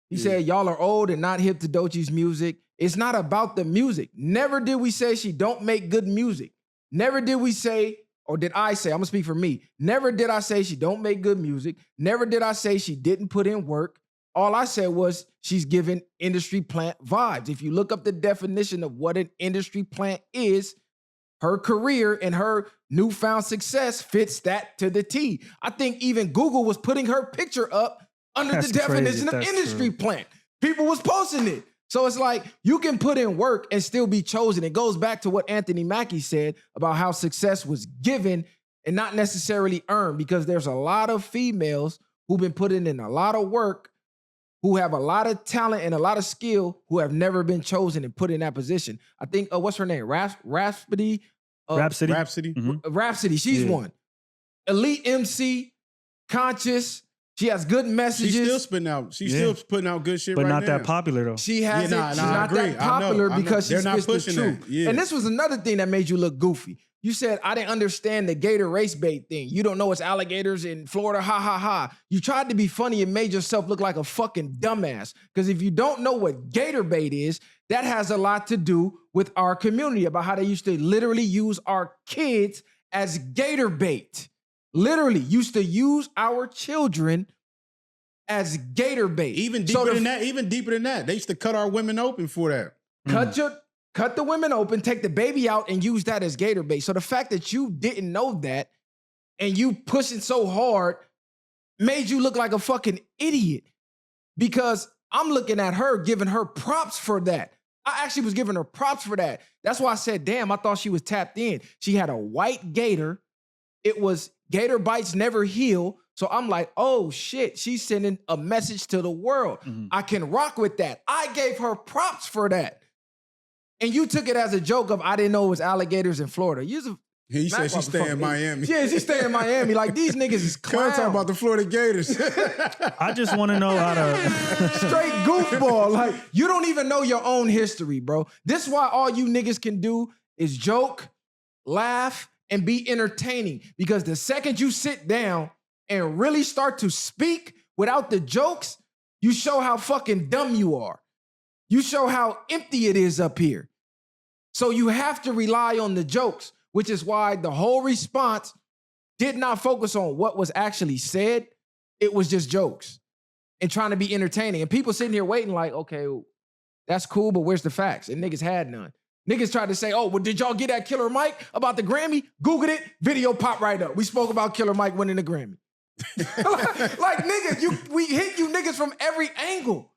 He said, y'all are old and not hip to Doechii's music. It's not about the music. Never did we say she don't make good music. Never did we say, or did I say, I'm gonna speak for me. Never did I say she don't make good music. Never did I say she didn't put in work. All I said was she's giving industry plant vibes. If you look up the definition of what an industry plant is, her career and her newfound success fits that to the T. I think even Google was putting her picture up under the definition of industry plant. People was posting it. So it's like, you can put in work and still be chosen. It goes back to what Anthony Mackie said about how success was given and not necessarily earned, because there's a lot of females who've been putting in a lot of work, who have a lot of talent and a lot of skill, who have never been chosen and put in that position. I think, what's her name? Rhapsody? Rhapsody. Mm-hmm. Rhapsody, she's one. Elite MC, conscious. She has good messages. She's still spitting out. She's still putting out good shit, but right not now. that popular though. She has she's not that popular because she spits the truth. Yeah. And this was another thing that made you look goofy. You said, I didn't understand the gator race bait thing. You don't know it's alligators in Florida, ha, ha, ha. You tried to be funny and made yourself look like a fucking dumbass. Because if you don't know what gator bait is, that has a lot to do with our community, about how they used to literally use our kids as gator bait. literally used to use our children as gator bait. Even deeper than that. They used to cut our women open for that. Cut the women open, take the baby out, and use that as gator bait. So the fact that you didn't know that and you pushing so hard made you look like a fucking idiot. Because I'm looking at her, giving her props for that. I actually was giving her props for that. That's why I said, damn, I thought she was tapped in. She had a white gator. It was gator bites never heal. So I'm like, oh shit, she's sending a message to the world. I can rock with that. I gave her props for that. And you took it as a joke of, I didn't know it was alligators in Florida. He said she stay in Miami. Yeah, she stay in Miami. Like, these niggas is clowns. Talk about the Florida Gators. I just want to know how to... Straight goofball. Like, you don't even know your own history, bro. This is why all you niggas can do is joke, laugh, and be entertaining. Because the second you sit down and really start to speak without the jokes, you show how fucking dumb you are. You show how empty it is up here. So you have to rely on the jokes, which is why the whole response did not focus on what was actually said. It was just jokes and trying to be entertaining. And people sitting here waiting like, okay, that's cool, but where's the facts? And niggas had none. Niggas tried to say, oh, well, did y'all get that Killer Mike about the Grammy? Googled it, video popped right up. We spoke about Killer Mike winning the Grammy. like nigga, we hit you niggas from every angle.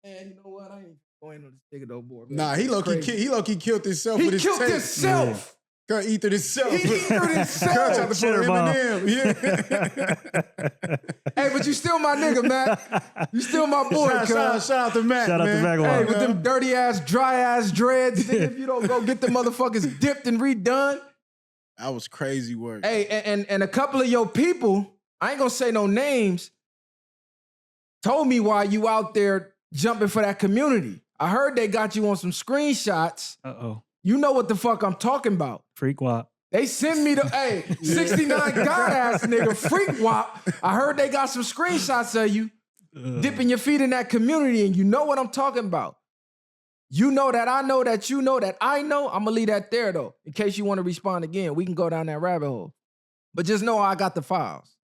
Man, you know what? I ain't going on this nigga no more. Man. Nah, he low-key killed himself with his tape. He killed himself. Got eatered himself. He eatered himself. Tried to put Eminem. Yeah. Hey, but you still my nigga, Mac. You still my boy, Shout out to Mac, Shout out to Mac. Hey, with them dirty ass, dry ass dreads, nigga, if you don't go get the motherfuckers dipped and redone. That was crazy work. Hey, and a couple of your people, I ain't gonna say no names, told me why you out there jumping for that community. I heard they got you on some screenshots. Uh-oh. You know what the fuck I'm talking about. Freak WAP. They send me the, 69 god-ass nigga, Freak WAP. I heard they got some screenshots of you dipping your feet in that community, and you know what I'm talking about. You know that I know that you know that I know. I'm gonna leave that there, though, in case you want to respond again. We can go down that rabbit hole. But just know I got the files.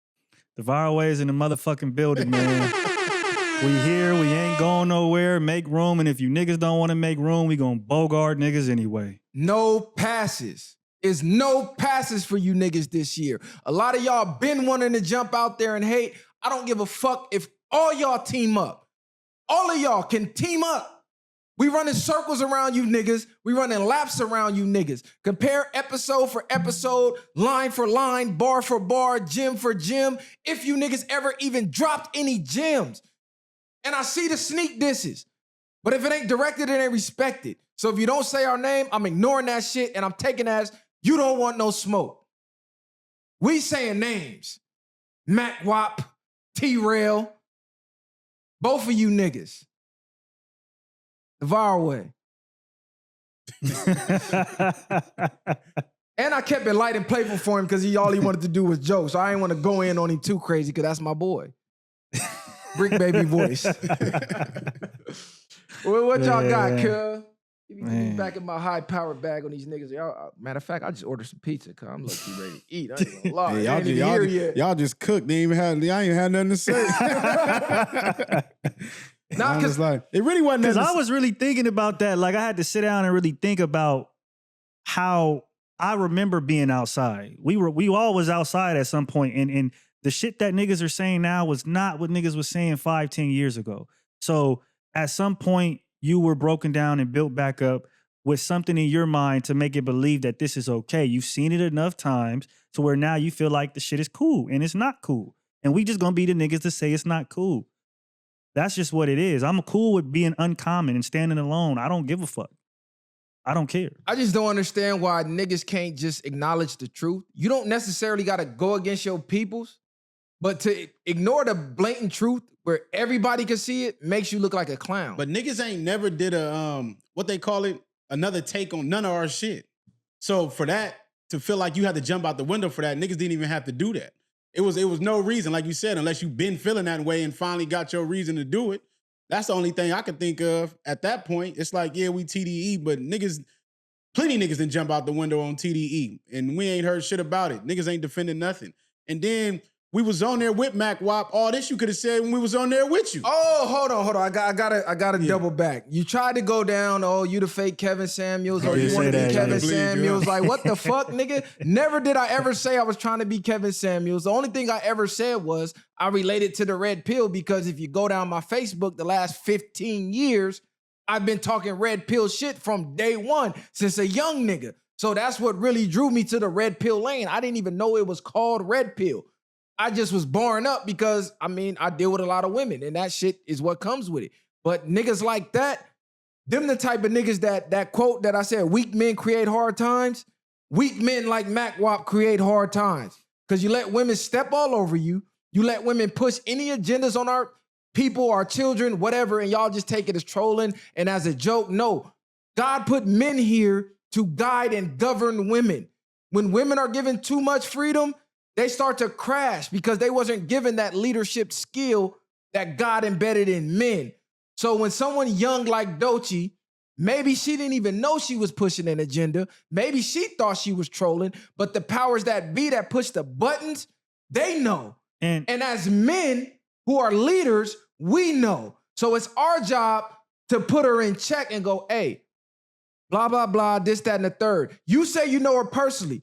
The viral way is in the motherfucking building, man. We here, we ain't going nowhere. Make room, and if you niggas don't want to make room, we gonna bogart niggas anyway. No passes. It's no passes for you niggas this year. A lot of y'all been wanting to jump out there and hate. I don't give a fuck if all y'all team up. All of y'all can team up. We running circles around you niggas. We running laps around you niggas. Compare episode for episode, line for line, bar for bar, gym for gym. If you niggas ever even dropped any gems. And I see the sneak disses. But if it ain't directed, it ain't respected. So if you don't say our name, I'm ignoring that shit and I'm taking as you don't want no smoke. We saying names. MWAP, T-Rail, both of you niggas. The viral way. And I kept it light and playful for him because all he wanted to do was joke. So I didn't want to go in on him too crazy because that's my boy. Brick baby voice. Well, what y'all got, cuz? Give me back in my high-powered bag on these niggas. Y'all, matter of fact, I just ordered some pizza because I'm low-key ready to eat. I ain't gonna lie. Hey, y'all just cooked. I ain't had nothing to say. Nah, because like, it really wasn't. Because I was really thinking about that. Like, I had to sit down and really think about how I remember being outside. We all was outside at some point, and the shit that niggas are saying now was not what niggas was saying 5-10 years ago. So at some point, you were broken down and built back up with something in your mind to make it believe that this is okay. You've seen it enough times to where now you feel like the shit is cool, and it's not cool. And we just gonna be the niggas to say it's not cool. That's just what it is. I'm cool with being uncommon and standing alone. I don't give a fuck. I don't care. I just don't understand why niggas can't just acknowledge the truth. You don't necessarily got to go against your peoples, but to ignore the blatant truth where everybody can see it makes you look like a clown. But niggas ain't never did a, what they call it, another take on none of our shit. So for that, to feel like you had to jump out the window for that, niggas didn't even have to do that. It was no reason, like you said, unless you've been feeling that way and finally got your reason to do it. That's the only thing I could think of at that point. It's like, yeah, we TDE, but plenty niggas didn't jump out the window on TDE, and we ain't heard shit about it. Niggas ain't defending nothing. And then we was on there with MWAP. All this you could have said when we was on there with you. Oh, hold on. I gotta double back. You tried to go down, oh, you the fake Kevin Samuels, or did you want to say be that, Kevin yeah. Samuels. Like, what the fuck, nigga? Never did I ever say I was trying to be Kevin Samuels. The only thing I ever said was I related to the red pill because if you go down my Facebook the last 15 years, I've been talking red pill shit from day one since a young nigga. So that's what really drew me to the red pill lane. I didn't even know it was called red pill. I just was born up because, I mean, I deal with a lot of women and that shit is what comes with it. But niggas like that, them the type of niggas that quote that I said, weak men create hard times. Weak men like MWAP create hard times because you let women step all over you. You let women push any agendas on our people, our children, whatever, and y'all just take it as trolling and as a joke. No, God put men here to guide and govern women. When women are given too much freedom, they start to crash because they wasn't given that leadership skill that God embedded in men. So when someone young like Doechii, maybe she didn't even know she was pushing an agenda. Maybe she thought she was trolling, but the powers that be that push the buttons, they know. And as men who are leaders, we know. So it's our job to put her in check and go, hey, blah, blah, blah, this, that, and the third. You say you know her personally.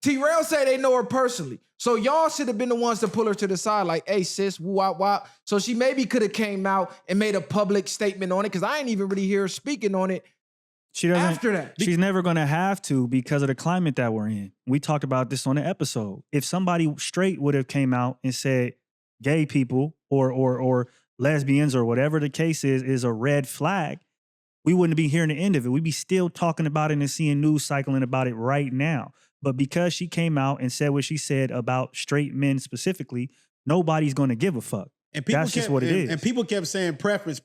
T-Rail say they know her personally. So y'all should have been the ones to pull her to the side like, hey, sis, wop, wop. So she maybe could have came out and made a public statement on it because I ain't even really hear her speaking on it after that. She's never going to have to because of the climate that we're in. We talked about this on the episode. If somebody straight would have came out and said gay people or lesbians or whatever the case is a red flag, we wouldn't be hearing the end of it. We'd be still talking about it and seeing news cycling about it right now. But because she came out and said what she said about straight men specifically, nobody's going to give a fuck. And people That's just what it is. And people kept saying preference.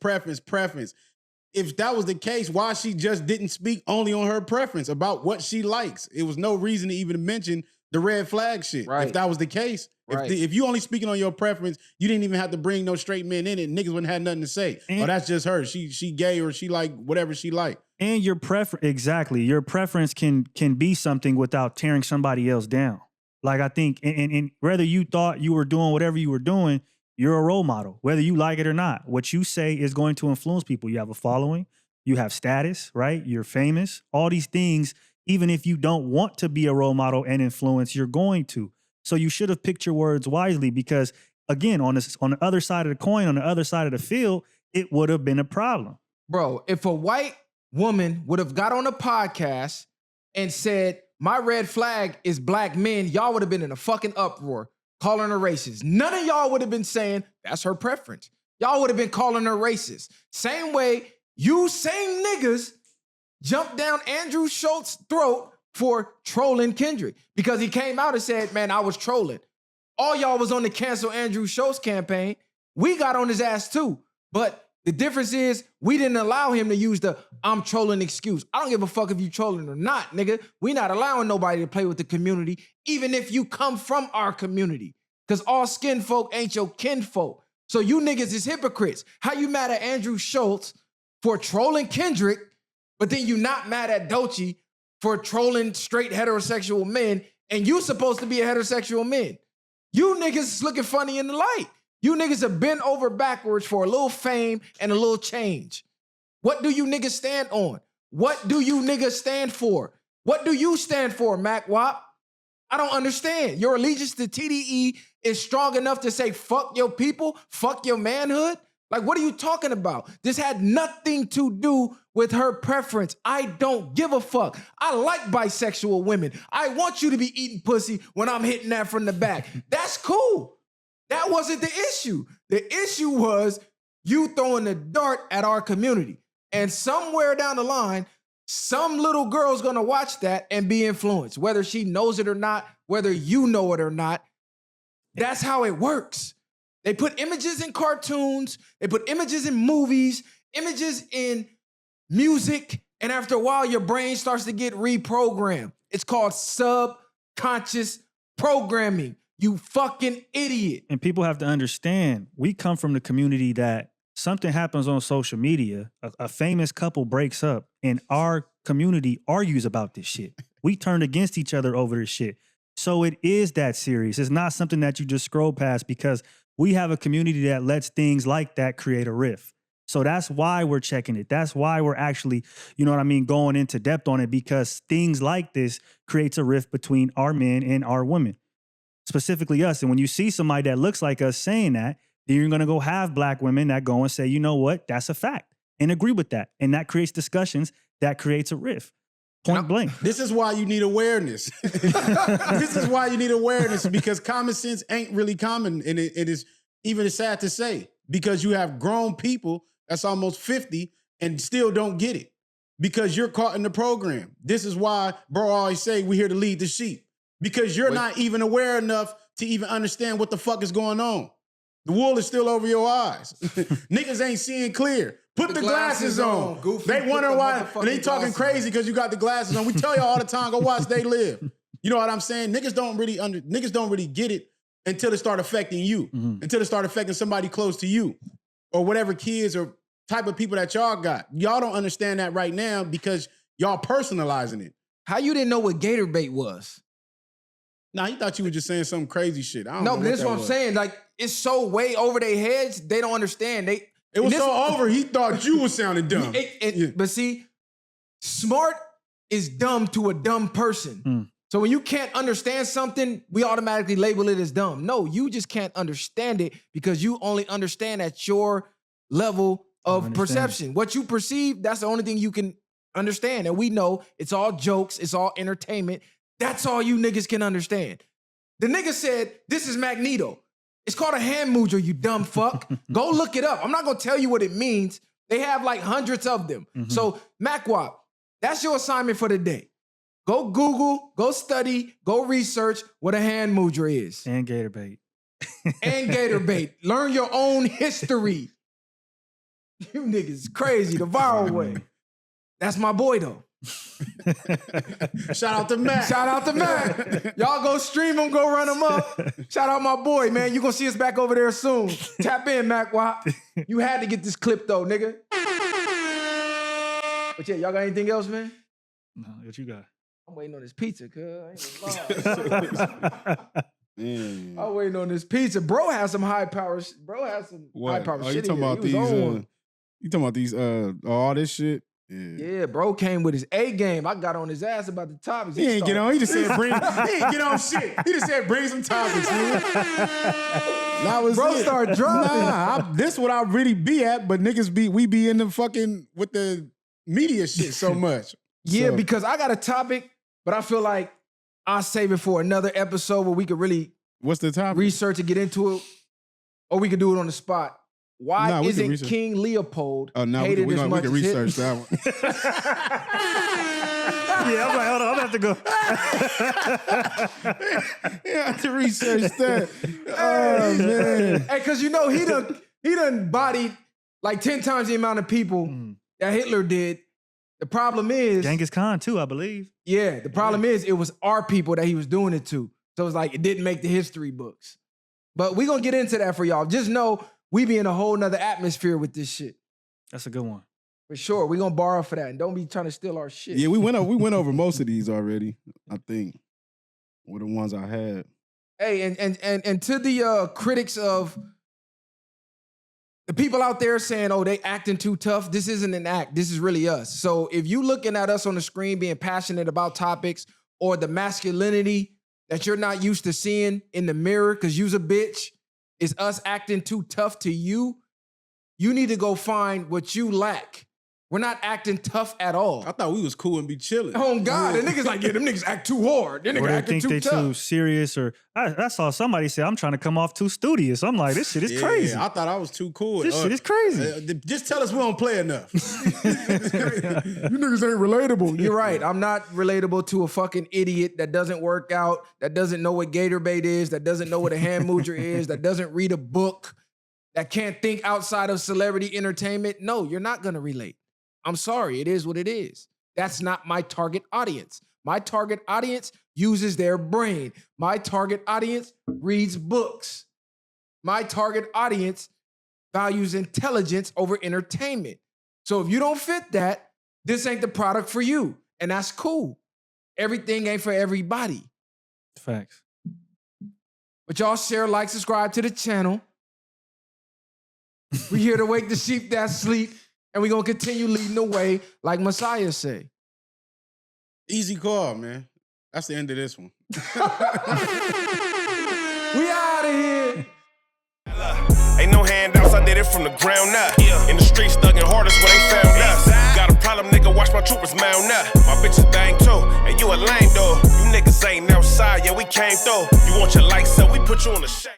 If that was the case, why she just didn't speak only on her preference about what she likes? It was no reason to even mention the red flag shit. Right. If that was the case, Right. if you only speaking on your preference, you didn't even have to bring no straight men in it. Niggas wouldn't have nothing to say. And that's just her. She gay or she like whatever she like. And your preference, exactly. Your preference can be something without tearing somebody else down. Like I think, and whether you thought you were doing whatever you were doing, you're a role model, whether you like it or not. What you say is going to influence people. You have a following, you have status, right? You're famous. All these things, even if you don't want to be a role model and influence, you're going to. So you should have picked your words wisely because, again, on the other side of the coin, on the other side of the field, it would have been a problem. Bro, if a white woman would have got on a podcast and said, my red flag is black men, y'all would have been in a fucking uproar, calling her racist. None of y'all would have been saying that's her preference. Y'all would have been calling her racist. Same way you same niggas jumped down Andrew Schultz's throat for trolling Kendrick because he came out and said, man, I was trolling. All y'all was on the cancel Andrew Schultz campaign. We got on his ass too. But the difference is we didn't allow him to use the I'm trolling excuse. I don't give a fuck if you trolling or not, nigga. We not allowing nobody to play with the community, even if you come from our community. Because all skin folk ain't your kinfolk. So you niggas is hypocrites. How you mad at Andrew Schultz for trolling Kendrick, but then you not mad at Doechii for trolling straight heterosexual men, and you supposed to be a heterosexual man? You niggas is looking funny in the light. You niggas have bent over backwards for a little fame and a little change. What do you niggas stand on? What do you niggas stand for? What do you stand for, MWAP? I don't understand. Your allegiance to TDE is strong enough to say, fuck your people, fuck your manhood? Like, what are you talking about? This had nothing to do with her preference. I don't give a fuck. I like bisexual women. I want you to be eating pussy when I'm hitting that from the back. That's cool. That wasn't the issue. The issue was you throwing the dart at our community. And somewhere down the line, some little girl's gonna watch that and be influenced, whether she knows it or not, whether you know it or not. That's how it works. They put images in cartoons, they put images in movies, images in music, and after a while, your brain starts to get reprogrammed. It's called subconscious programming. You fucking idiot. And people have to understand, we come from the community that something happens on social media, a famous couple breaks up, and our community argues about this shit. We turn against each other over this shit. So it is that serious. It's not something that you just scroll past because we have a community that lets things like that create a rift. So that's why we're checking it. That's why we're actually, you know what I mean, going into depth on it, because things like this creates a rift between our men and our women, specifically us. And when you see somebody that looks like us saying that, then you're going to go have black women that go and say, you know what, that's a fact, and agree with that. And that creates discussions, that creates a rift. Point blank. This is why you need awareness. This is why you need awareness, because common sense ain't really common. And it is even sad to say, because you have grown people that's almost 50 and still don't get it because you're caught in the program. This is why bro always say we're here to lead the sheep, because you're not even aware enough to even understand what the fuck is going on. The wool is still over your eyes. Niggas ain't seeing clear. Put the glasses on. Goofy, they wonder why, and they talking crazy because you got the glasses on. We tell you all the time, go watch They Live. You know what I'm saying? Niggas don't really get it until it start affecting you, until it start affecting somebody close to you, or whatever kids or type of people that y'all got. Y'all don't understand that right now because y'all personalizing it. How you didn't know what gator bait was? Nah, you thought you were just saying some crazy shit. I don't know. No, but that's what I'm saying. Like, it's so way over their heads, they don't understand. It was so over, he thought you was sounding dumb. But see, smart is dumb to a dumb person. So when you can't understand something, we automatically label it as dumb. No, you just can't understand it because you only understand at your level of perception. What you perceive, that's the only thing you can understand. And we know it's all jokes, it's all entertainment. That's all you niggas can understand. The nigga said, this is Magneto. It's called a hand moocher, you dumb fuck. Go look it up. I'm not gonna tell you what it means. They have like hundreds of them. So MWAP, that's your assignment for the day. Go Google, go study, go research what a hand moocher is. And gator bait. And gator bait. Learn your own history. You niggas crazy the viral way. That's my boy though. Shout out to Mac. Shout out to Mac. Y'all go stream him, go run him up. Shout out my boy, man. You gonna see us back over there soon. Tap in, MWAP. You had to get this clip though, nigga. But yeah, y'all got anything else, man? No, what you got? I'm waiting on this pizza, cuz. I ain't gonna lie. I'm waiting on this pizza. Bro has some high power. Bro has some high power shit. You talking about these? You talking about these? All this shit. Yeah, bro came with his A game. I got on his ass about the topics. He ain't get on. He just said bring. He ain't get on shit. He just said bring some topics, man. That was bro it. Start dropping. This what I really be at, but niggas we be in the fucking with the media shit so much. Yeah, because I got a topic, but I feel like I'll save it for another episode where we could really what's the topic? Research and get into it, or we could do it on the spot. Why isn't King Leopold hated as much as we can research that one. Yeah, I'm like, hold on, I'm gonna have to go. You have to research that. Oh man. Hey, cause you know he done bodied like 10 times the amount of people that Hitler did. The problem is Genghis Khan too, I believe. Yeah, the problem is it was our people that he was doing it to. So it's like it didn't make the history books. But we gonna get into that for y'all. Just know we be in a whole nother atmosphere with this shit. That's a good one. For sure. We gonna borrow for that. And don't be trying to steal our shit. Yeah, we went over most of these already, I think. Were the ones I had. Hey, and to the critics of the people out there saying, oh, they acting too tough. This isn't an act. This is really us. So if you looking at us on the screen being passionate about topics or the masculinity that you're not used to seeing in the mirror because you's a bitch, is us acting too tough to you, you need to go find what you lack. We're not acting tough at all. I thought we was cool and be chilling. Oh God, the niggas like, yeah, them niggas act too hard. Them niggas acting too tough. Too serious, or I saw somebody say I'm trying to come off too studious. I'm like, this shit is crazy. I thought I was too cool. This shit is crazy. Just tell us we don't play enough. You niggas ain't relatable. You're right. I'm not relatable to a fucking idiot that doesn't work out, that doesn't know what gator bait is, that doesn't know what a hand moocher is, that doesn't read a book, that can't think outside of celebrity entertainment. No, you're not gonna relate. I'm sorry, it is what it is. That's not my target audience. My target audience uses their brain. My target audience reads books. My target audience values intelligence over entertainment. So if you don't fit that, this ain't the product for you. And that's cool. Everything ain't for everybody. Facts. But y'all share, like, subscribe to the channel. We here to wake the sheep that sleep, and we gonna continue leading the way, like Messiah say. Easy call, man. That's the end of this one. We out of here. Ain't no handouts, I did it from the ground up. In the streets, thugging hardest where they found us. Got a problem, nigga, watch my troopers mount up. My bitches bang too, and you a lame though. You niggas ain't outside, yeah, we came through. You want your lights up, we put you on the shade.